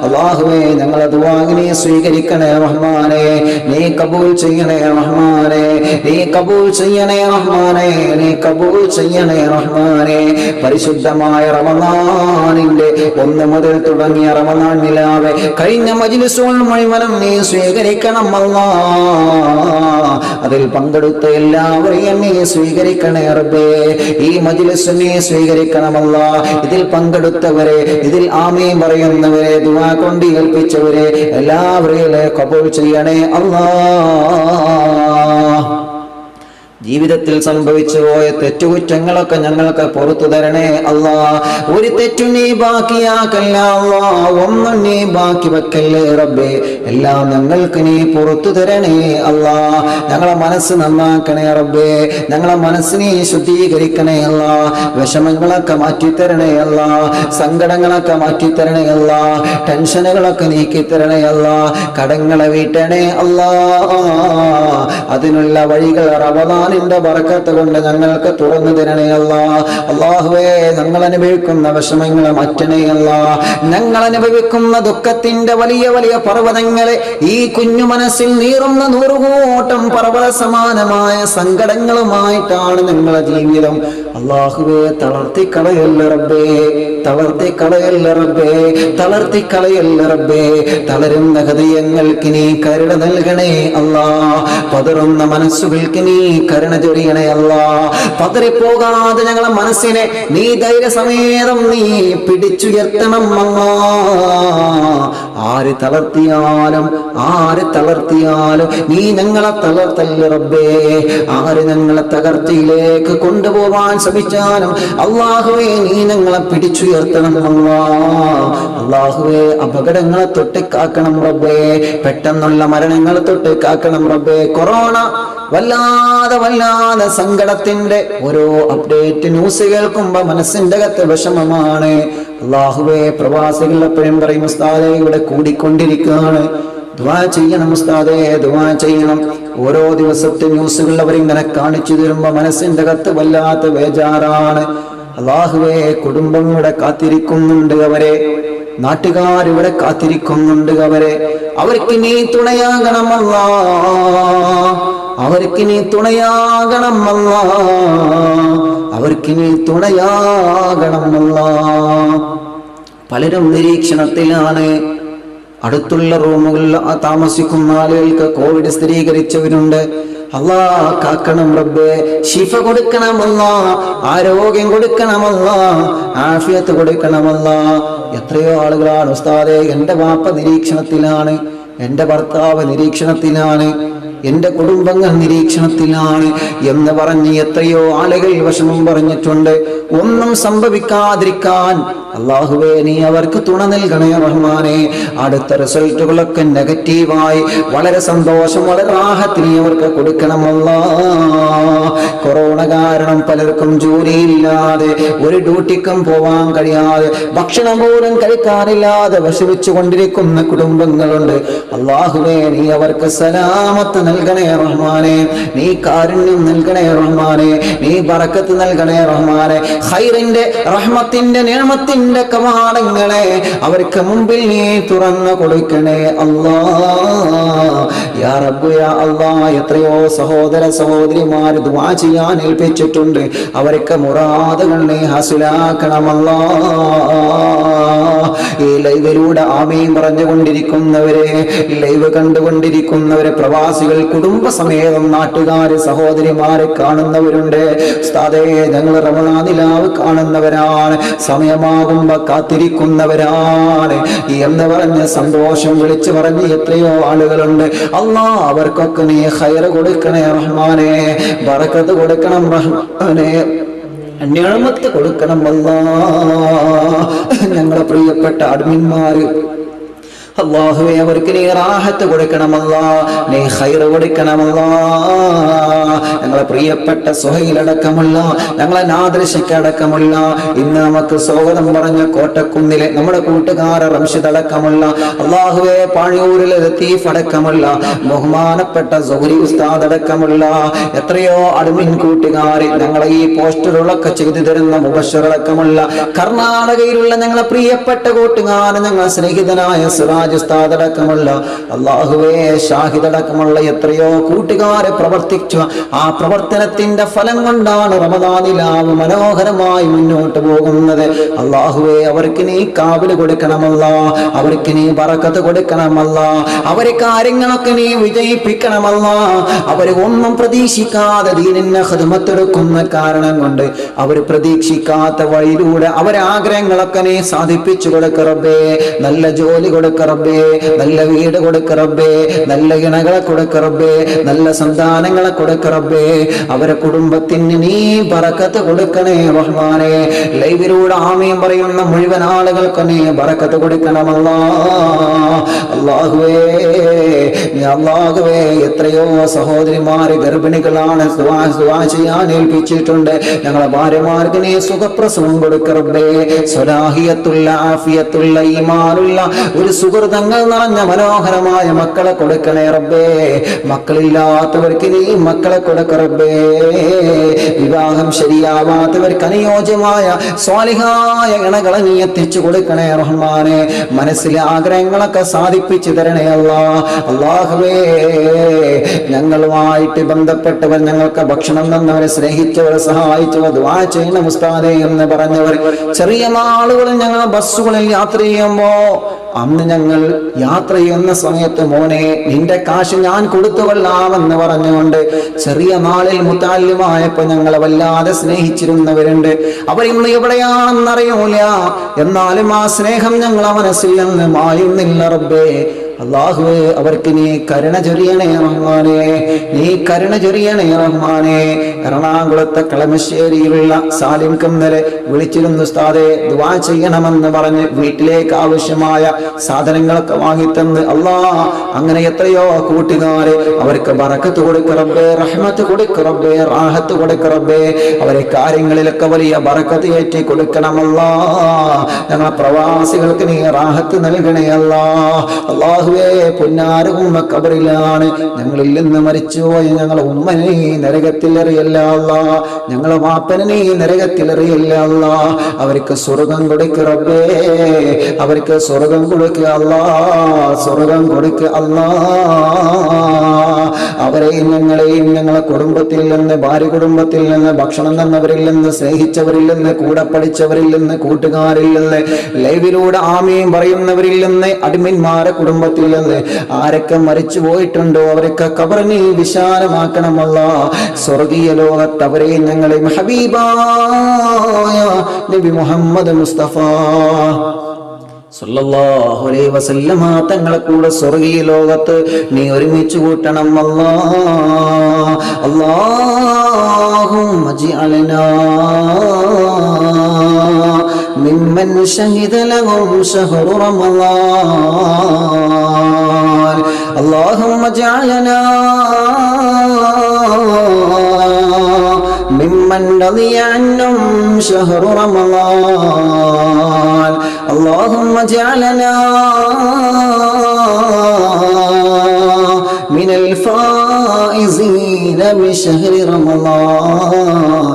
Speaker 1: അല്ലാഹുവേ ഞങ്ങളെ ദുആ നീ സ്വീകരിക്കണേ റഹ്മാനേ. നീ കബൂൽ ചെയ്യണേ റഹ്മാനേ. നീ കബൂൽ ചെയ്യണേ റഹ്മാനേ. നീ കബൂൽ ചെയ്യണേ റഹ്മാനേ. പരിശുദ്ധമായ റമളാനിന്റെ 1 മുതൽ തുടങ്ങിയ റമളാൻ നിലാവെ കഴിഞ്ഞ മജ്ലിസുകൾ മുഴുവനും നീ സ്വീകരിക്കണം അല്ലാഹ്. അതിൽ പങ്കെടുത്ത എല്ലാവരെയും നീ സ്വീകരിക്കണേ റബ്ബേ. ഈ മജ്ലിസ് നീ സ്വീകരിക്കണം അല്ലാഹ്. ഇതിൽ പങ്കെടുത്തവരെ, ഇതിൽ ആമീൻ പറയുന്നവരെ, ദുആ കൊണ്ട് ഏൽപ്പിച്ചവരെ എല്ലാവരെയും കബൂൽ ചെയ്യണേ അല്ലാഹ്. ജീവിതത്തിൽ സംഭവിച്ചു പോയ തെറ്റുകുറ്റങ്ങളൊക്കെ ഞങ്ങൾക്ക് പുറത്തു തരണേ അല്ലാഹ്. ഒരു തെറ്റു നീ ബാക്കിയാക്കല്ല അല്ലാഹ്. ഒന്നും നീ ബാക്കി വെക്കല്ലേ റബ്ബേ. എല്ലാം ഞങ്ങൾക്ക് നീ പുറത്തു തരണേ അല്ലാഹ്. ഞങ്ങളെ മനസ്സ് നന്നാക്കണേ റബ്ബേ. ഞങ്ങളെ മനസ്സിനെ ശുദ്ധീകരിക്കണേ അല്ലാഹ്. വിഷമങ്ങളൊക്കെ മാറ്റിത്തരണേ അല്ലാഹ്. സങ്കടങ്ങളൊക്കെ മാറ്റിത്തരണേ അല്ലാഹ്. ടെൻഷനുകളൊക്കെ നീക്കിത്തരണേ അല്ലാഹ്. കടങ്ങളെ വീട്ടണേ അല്ലാഹ്. അതിനുള്ള വഴികൾ റമളാൻ നിന്റെ ബറക്കത്ത് കൊണ്ട് ഞങ്ങൾക്ക് തുറന്നു തരണേ അല്ലാഹ്. അല്ലാഹുവേ ഞങ്ങൾ അനുഭവിക്കുന്ന വിഷമങ്ങളെ മാറ്റണേ അല്ലാഹ്. ഞങ്ങൾ അനുഭവിക്കുന്ന ദുഃഖത്തിന്റെ വലിയ വലിയ പർവ്വതങ്ങളെ ഈ കുഞ്ഞു മനസ്സിൽ നീറുന്ന 100 കൂട്ടം പർവ്വത സമാനമായ സങ്കടങ്ങളുമായിട്ടാണ് ഞങ്ങളുടെ ജീവിതം. അല്ലാഹുവേ തളർത്തിക്കളയല്ല റബ്ബേ. തളർത്തിക്കളയല്ല റബ്ബേ. തളർത്തിക്കളയല്ല റബ്ബേ. തളരുന്ന ഹൃദയങ്ങൾക്ക് നീ കരുണ നൽകണേ അല്ലാഹ്. പതറുന്ന മനസ്സുകൾക്ക് നീ കരുണ ചൊരിയണേ അല്ലാഹ്. പതറിപ്പോകാതെ ഞങ്ങളെ മനസ്സിനെ നീ ധൈര്യസമേതം നീ പിടിച്ചുയർത്തണം അല്ലാഹ്. ആര് തളർത്തിയാലും നീ ഞങ്ങളെ തളർത്തല്ല റബ്ബേ. ആര് ഞങ്ങളെ തകർച്ചയിലേക്ക് കൊണ്ടുപോവാൻ ശ്രമിച്ചാലും അല്ലാഹുവേ നീ ഞങ്ങളെ പിടിച്ചുയർത്തണം അല്ലാഹ്. അല്ലാഹുവേ അപകടങ്ങളെ തൊട്ട് കാക്കണം റബ്ബേ. പെട്ടെന്നുള്ള മരണങ്ങളെ തൊട്ട് കാക്കണം റബ്ബേ. കൊറോണ വല്ലാതെ സങ്കടത്തിന്റെ ഓരോ അപ്ഡേറ്റ് ന്യൂസ് കേൾക്കുമ്പോ മനസ്സിന്റെ അകത്ത് വിഷമമാണ് അല്ലാഹുവേ. പ്രവാസികൾ എപ്പോഴും പറയും ഉസ്താദേ ഇവിടെ കൂടിക്കൊണ്ടിരിക്കുകയാണ്, ദുആ ചെയ്യണം ഉസ്താദേ, ദുആ ചെയ്യണം. ഓരോ ദിവസത്തെ ന്യൂസുകൾ അവരിങ്ങനെ കാണിച്ചു തരുമ്പോ മനസ്സിന്റെ അകത്ത് വല്ലാത്ത ബേജാറാണ്. അല്ലാഹുവേ കുടുംബങ്ങളുടെ കാത്തിരിക്കുന്നുണ്ട് അവരെ, നാട്ടുകാരിവിടെ കാത്തിരിക്കുന്നുണ്ട് അവർക്ക് നീ തുണയാകണമല്ലാ, അവർക്ക് നീ തുണയാകണമല്ലാ, അവർക്ക് നീ തുണയാകണമല്ലാ. പലരും നിരീക്ഷണത്തിലാണ്. അടുത്തുള്ള റൂമുകളിൽ താമസിക്കുന്ന ആളുകൾക്ക് കോവിഡ് സ്ഥിരീകരിച്ചവരുണ്ട്. അല്ലാ കാക്കണം റബ്ബേ, ശിഫ കൊടുക്കണമല്ലാ, ആരോഗ്യം കൊടുക്കണമല്ലാ, ആഫിയത്ത് കൊടുക്കണമല്ലാ. എത്രയോ ആളുകളാണ് ഉസ്താദേ, എൻ്റെ വാപ്പ നിരീക്ഷണത്തിലാണ്, എൻ്റെ ഭർത്താവ് നിരീക്ഷണത്തിലാണ്, എൻ്റെ കുടുംബങ്ങൾ നിരീക്ഷണത്തിലാണ് എന്ന് പറഞ്ഞ് എത്രയോ ആളുകൾ വിഷമം പറഞ്ഞിട്ടുണ്ട്. ഒന്നും സംഭവിക്കാതിരിക്കാൻ അല്ലാഹുവേ നീ അവർക്ക് തുണ നൽകണേ റഹ്മാനെ. അടുത്ത റിസൾട്ടുകളൊക്കെ നെഗറ്റീവായി വളരെ സന്തോഷം, വളരെ റാഹത്ത് നീ അവർക്ക് കൊടുക്കണമല്ലാ. കൊറോണ കാരണം പലർക്കും ജോലിയില്ലാതെ, ഒരു ഡ്യൂട്ടിക്കും പോവാൻ കഴിയാതെ, ഭക്ഷണം പോലും കഴിക്കാനില്ലാതെ വിഷമിച്ചു കൊണ്ടിരിക്കുന്ന കുടുംബങ്ങളുണ്ട്. അല്ലാഹുവേ നീ അവർക്ക് സലാമത്ത് നൽകണേ റഹ്മാനെ, നീ കാരുണ്യം നൽകണേ റഹ്മാനെ, നീ ബറക്കത്ത് നൽകണേ റഹ്മാനെ. ഖൈറിന്റെ റഹ്മത്തിന്റെ നിഅമത്തിന്റെ കവാടങ്ങളെ അവർക്ക് മുമ്പിൽ നീ തുറന്നു കൊടുക്കണേ അല്ലാ. യാ റബ്ബ് യാ അല്ലാ, എത്രയോ സഹോദര സഹോദരിമാർ ദുആ ചെയ്യാൻ ഏൽപ്പിച്ചിട്ടുണ്ട്. അവർക്ക് മുറാദുകൾ നീ ഹാസിലാക്കണമല്ലാ. ഈ ലൈവിലൂടെ ആമീൻ പറഞ്ഞുകൊണ്ടിരിക്കുന്നവരെ, ലൈവ് കണ്ടുകൊണ്ടിരിക്കുന്നവരെ, പ്രവാസികൾ കുടുംബസമേതം നാട്ടുകാര് സഹോദരിമാരെ കാണുന്നവരുണ്ട്. ഉസ്താദേ ഞങ്ങൾ റമളാനിലാവ് കാണുന്നവരാണ്, സമയമാകുമ്പോ കാത്തിരിക്കുന്നവരാണ് എന്ന് പറഞ്ഞ് സന്തോഷം വിളിച്ചു പറഞ്ഞ് എത്രയോ ആളുകളുണ്ട്. അല്ലാ അവർക്കൊക്കെ നീ ഖൈർ കൊടുക്കണേ റഹ്മാനെ, ബറക്കത്ത് കൊടുക്കണം റഹ്മാനെ, നിഅമത്ത് കൊടുക്കണം അല്ലാ. ഞങ്ങളുടെ പ്രിയപ്പെട്ട അഡ്മിന്മാര് അല്ലാഹുവേ അവർക്ക് നീ റാഹത്ത് കൊടുക്കണമല്ലാ, നീ ഖൈർ കൊടുക്കണമല്ലാ. ഞങ്ങളെ പ്രിയപ്പെട്ട സുഹൈലടക്കമുള്ള, ഞങ്ങളെ നാദൃശക്കടക്കമുള്ള, ഇന്ന് നമുക്ക് സ്വാഗതം പറഞ്ഞ കോട്ടക്കുന്നിലെ നമ്മുടെ കൂട്ടുകാര റംഷിദ് അടക്കമുള്ള, അല്ലാഹുവേ പാഴൂരിലെ ലത്തീഫ് അടക്കമുള്ള, ബഹുമാനപ്പെട്ട സൗരി ഉസ്താദ് അടക്കമുള്ള എത്രയോ അഡ്മിൻ കൂട്ടുകാർ, ഞങ്ങളെ ഈ പോസ്റ്ററുകളൊക്കെ ചെയ്തു തരുന്ന മുബശ്ശർ അടക്കമുള്ള, കർണാടകയിലുള്ള ഞങ്ങളെ പ്രിയപ്പെട്ട കൂട്ടുകാരൻ, ഞങ്ങളെ സ്നേഹിതനായ ഉസ്താദടക്കമുള്ള, അല്ലാഹുവേ ഷാഹിദടക്കമുള്ള എത്രയോ കൂട്ടുകാരെ പ്രവർത്തിച്ചു. ആ പ്രവർത്തനത്തിന്റെ ഫലം കൊണ്ടാണ് റമദാനിലാവ് മനോഹരമായി മുന്നോട്ട് പോകുന്നത്. അല്ലാഹുവേ അവർക്ക് നീ കാവല് കൊടുക്കണമല്ലാ, അവർക്ക് നീ ബറക്കത്ത് കൊടുക്കണമല്ലാ, അവരെ കാര്യങ്ങളൊക്കെ നീ വിജയിപ്പിക്കണമല്ലാ. അവര് ഒന്നും പ്രതീക്ഷിക്കാതെ ദീനിനെ ഖിദ്മത്തെടുക്കുന്ന കാരണം കൊണ്ട് അവർ പ്രതീക്ഷിക്കാത്ത വഴിയിലൂടെ അവരെ ആഗ്രഹങ്ങളൊക്കെ നീ സാധിപ്പിച്ചു കൊടുക്ക റബ്ബേ. നല്ല ജോലി കൊടുക്ക റബ്ബേ, നല്ല വീട് കൊടുക്ക റബ്ബേ, നല്ല ഇണകളെ കൊടുക്ക റബ്ബേ, നല്ല സന്താനങ്ങളെ കൊടുക്ക റബ്ബേ. അവരെ കുടുംബത്തിന് നീ ബറക്കത്ത് കൊടുക്കണേ റഹ്മാനെ. ലൈവിലൂടെ ആമീൻ പറയുന്ന മുഴുവൻ ആളുകൾക്ക് നീ ബറക്കത്ത് കൊടുക്കണമല്ലാ. അല്ലാഹുവേ അല്ലാഹുവേ എത്രയോ സഹോദരിമാര് ഗർഭിണികളാണ്, ദുആ ചെയ്യാൻ ഏൽപ്പിച്ചിട്ടുണ്ട്. ഞങ്ങളെ ഭാര്യമാർക്ക് നീ സുഖപ്രസവം കൊടുക്ക റബ്ബേ. സ്വലാഹിയത്തുള്ള, ആഫിയത്തുള്ള, ഈമാനുള്ള ഒരു സുഹൃതങ്ങൾ നിറഞ്ഞ മനോഹരമായ മക്കളെ കൊടുക്കണേ റബ്ബേ. മക്കളില്ലാത്തവർക്ക് നീ മക്കളെ കൊടുക്ക റബ്ബേ. വിവാഹം ശരിയാവാത്തവർക്ക് അനുയോജ്യമായ സ്വാലിഹായ ഇണകളെ നീ എത്തിച്ചു കൊടുക്കണേ റഹ്മാനെ. മനസ്സിലെ ആഗ്രഹങ്ങളൊക്കെ സാധിപ്പിച്ചു തരണേ അല്ലാ. അല്ലാഹുവേ ഞങ്ങളുമായിട്ട് ബന്ധപ്പെട്ടവർ, ഞങ്ങൾക്ക് ഭക്ഷണം തന്നവരെ, സ്നേഹിച്ചവരെ, സഹായിച്ചവർ, ദുആ ചെയ്യണം ഉസ്താദേ എന്ന് പറഞ്ഞവർ, ചെറിയ നാളുകളിൽ ഞങ്ങൾ ബസ്സുകളിൽ യാത്ര ചെയ്യുമ്പോ, അന്ന് ഞങ്ങൾ യാത്ര ചെയ്യുന്ന സമയത്ത് മോനെ നിന്റെ കാശ് ഞാൻ കൊടുത്തുകൊള്ളാമെന്ന് പറഞ്ഞുകൊണ്ട് ചെറിയ നാളിൽ മുത്താലിമായപ്പോ ഞങ്ങളെ വല്ലാതെ സ്നേഹിച്ചിരുന്നവരുണ്ട്. അവരിന്ന് എവിടെയാണെന്നറിയൂല, എന്നാലും ആ സ്നേഹം ഞങ്ങളെ മനസ്സിൽ നിന്ന് മായുന്നില്ല റബ്ബേ. അല്ലാഹുവേ അവർക്ക് നീ കരുണ ചൊരിയണേ റഹ്മാനെ, നീ കരുണ ചൊരിയണേ റഹ്മാനെ. എറണാകുളത്തെ കളമശ്ശേരിയിലുള്ള സാലിം കന്നലെ വിളിച്ചിരുന്നു ഉസ്താദേ ദുആ ചെയ്യണമെന്ന് പറഞ്ഞ് വീട്ടിലേക്ക് ആവശ്യമായ സാധനങ്ങളൊക്കെ വാങ്ങിത്തന്ന്. അല്ലാ അങ്ങനെ എത്രയോ കൂട്ടുകാരെ അവർക്ക് ബറക്കത്ത് കൊടുക്ക റബ്ബേ, റഹ്മത്ത് കൊടുക്ക റബ്ബേ, റാഹത്ത് കൊടുക്ക റബ്ബേ. അവരെ കാര്യങ്ങളിലൊക്കെ വലിയ ബറക്കത്ത് ഏറ്റി കൊടുക്കണമല്ലാ. ഞങ്ങളെ പ്രവാസികൾക്ക് നീ റാഹത്ത് നൽകണേ അല്ലാ. അല്ലാഹു അല്ലാഹുവേ പൊന്നാര ഉമ്മ ഖബറിലാണ്, ഞങ്ങളിൽ നിന്ന് മരിച്ചുപോയ ഞങ്ങളെ ഉമ്മനെ നീ നരകത്തിൽ എറിയല്ല അല്ലാ, ഞങ്ങളെ വാപ്പനെ നീ നരകത്തിൽ എറിയല്ല അല്ലാ, അവർക്ക് സ്വർഗം കൊടുക്കുക റബ്ബേ, അവർക്ക് സ്വർഗം കൊടുക്കുക അല്ലാ, സ്വർഗം കൊടുക്കുക അല്ലാ. അവരെയും ഞങ്ങളെയും ഞങ്ങളെ കുടുംബത്തിൽ നിന്ന്, ഭാര്യ കുടുംബത്തിൽ നിന്ന്, ഭക്ഷണം തന്നവരിൽ നിന്ന്, സ്നേഹിച്ചവരിൽ നിന്ന്, കൂടെ പഠിച്ചവരിൽ നിന്ന്, കൂട്ടുകാരിൽ നിന്ന്, ലൈവിലൂടെ ആമീൻ പറയുന്നവരിൽ നിന്ന്, അഡ്മിന്മാരെ കുടുംബത്തിൽ നിന്ന് ആരൊക്കെ മരിച്ചു പോയിട്ടുണ്ടോ അവരൊക്കെ ഖബർ നീ വിശാലമാക്കണമല്ല. സ്വർഗീയ ലോകത്ത് അവരെയും ഞങ്ങളെയും ഹബീബായ നബി മുഹമ്മദ് മുസ്തഫ സല്ലല്ലാഹു അലൈഹി വസല്ലമ തങ്ങളെ കൂടെ സ്വർഗീയ ലോകത്ത് നീ ഒരുമിച്ച് കൂട്ടണം അല്ലാ. അല്ലാഹുമ്മ ജിഅൽനാ മിമ്മൻ ശഹിദ ലഹും ശഹ്റു റമളാൻ. അല്ലാഹുമ്മ ജിഅൽനാ ممن رضي عنهم شهر رمضان. اللهم اجعلنا من الفائزين بشهر رمضان.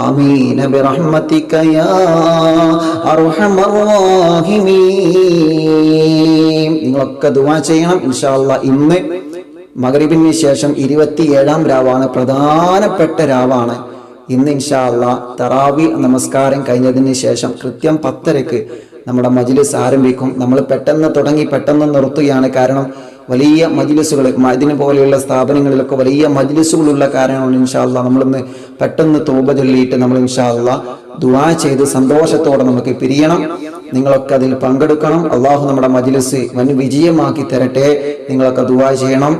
Speaker 1: آمين برحمتك يا أرحم الراحمين. നിങ്ങളൊക്കെ ദുആ ചെയ്യണം ഇൻഷാ അല്ലാഹ്. ഇന്ന് മഗ്രിബിന് ശേഷം 27-ാം രാവാണ്, പ്രധാനപ്പെട്ട രാവാണ്. ഇന്ന് ഇൻഷാ അല്ലാഹ് തറാവി നമസ്കാരം കഴിഞ്ഞതിന് ശേഷം കൃത്യം 10:30 നമ്മുടെ മജ്ലിസ് ആരംഭിക്കും. നമ്മൾ പെട്ടെന്ന് തുടങ്ങി പെട്ടെന്ന് നിർത്തുകയാണ്. കാരണം വലിയ മജ്ലിസുകൾ, മഅദിന് പോലെയുള്ള സ്ഥാപനങ്ങളിലൊക്കെ വലിയ മജ്ലിസുകളുള്ള കാരണമാണ് ഇൻഷാ അല്ലാഹ് നമ്മളിന്ന് പെട്ടെന്ന് തൗബ ചൊല്ലിയിട്ട് നമ്മൾ ഇൻഷാ അല്ലാഹ് ദുആ ചെയ്ത് സന്തോഷത്തോടെ നമുക്ക് പിരിയണം. നിങ്ങളൊക്കെ അതിൽ പങ്കെടുക്കണം. അള്ളാഹു നമ്മുടെ മജ്ലിസ് വൻ വിജയമാക്കി തരട്ടെ. നിങ്ങളൊക്കെ ദുആ ചെയ്യണം.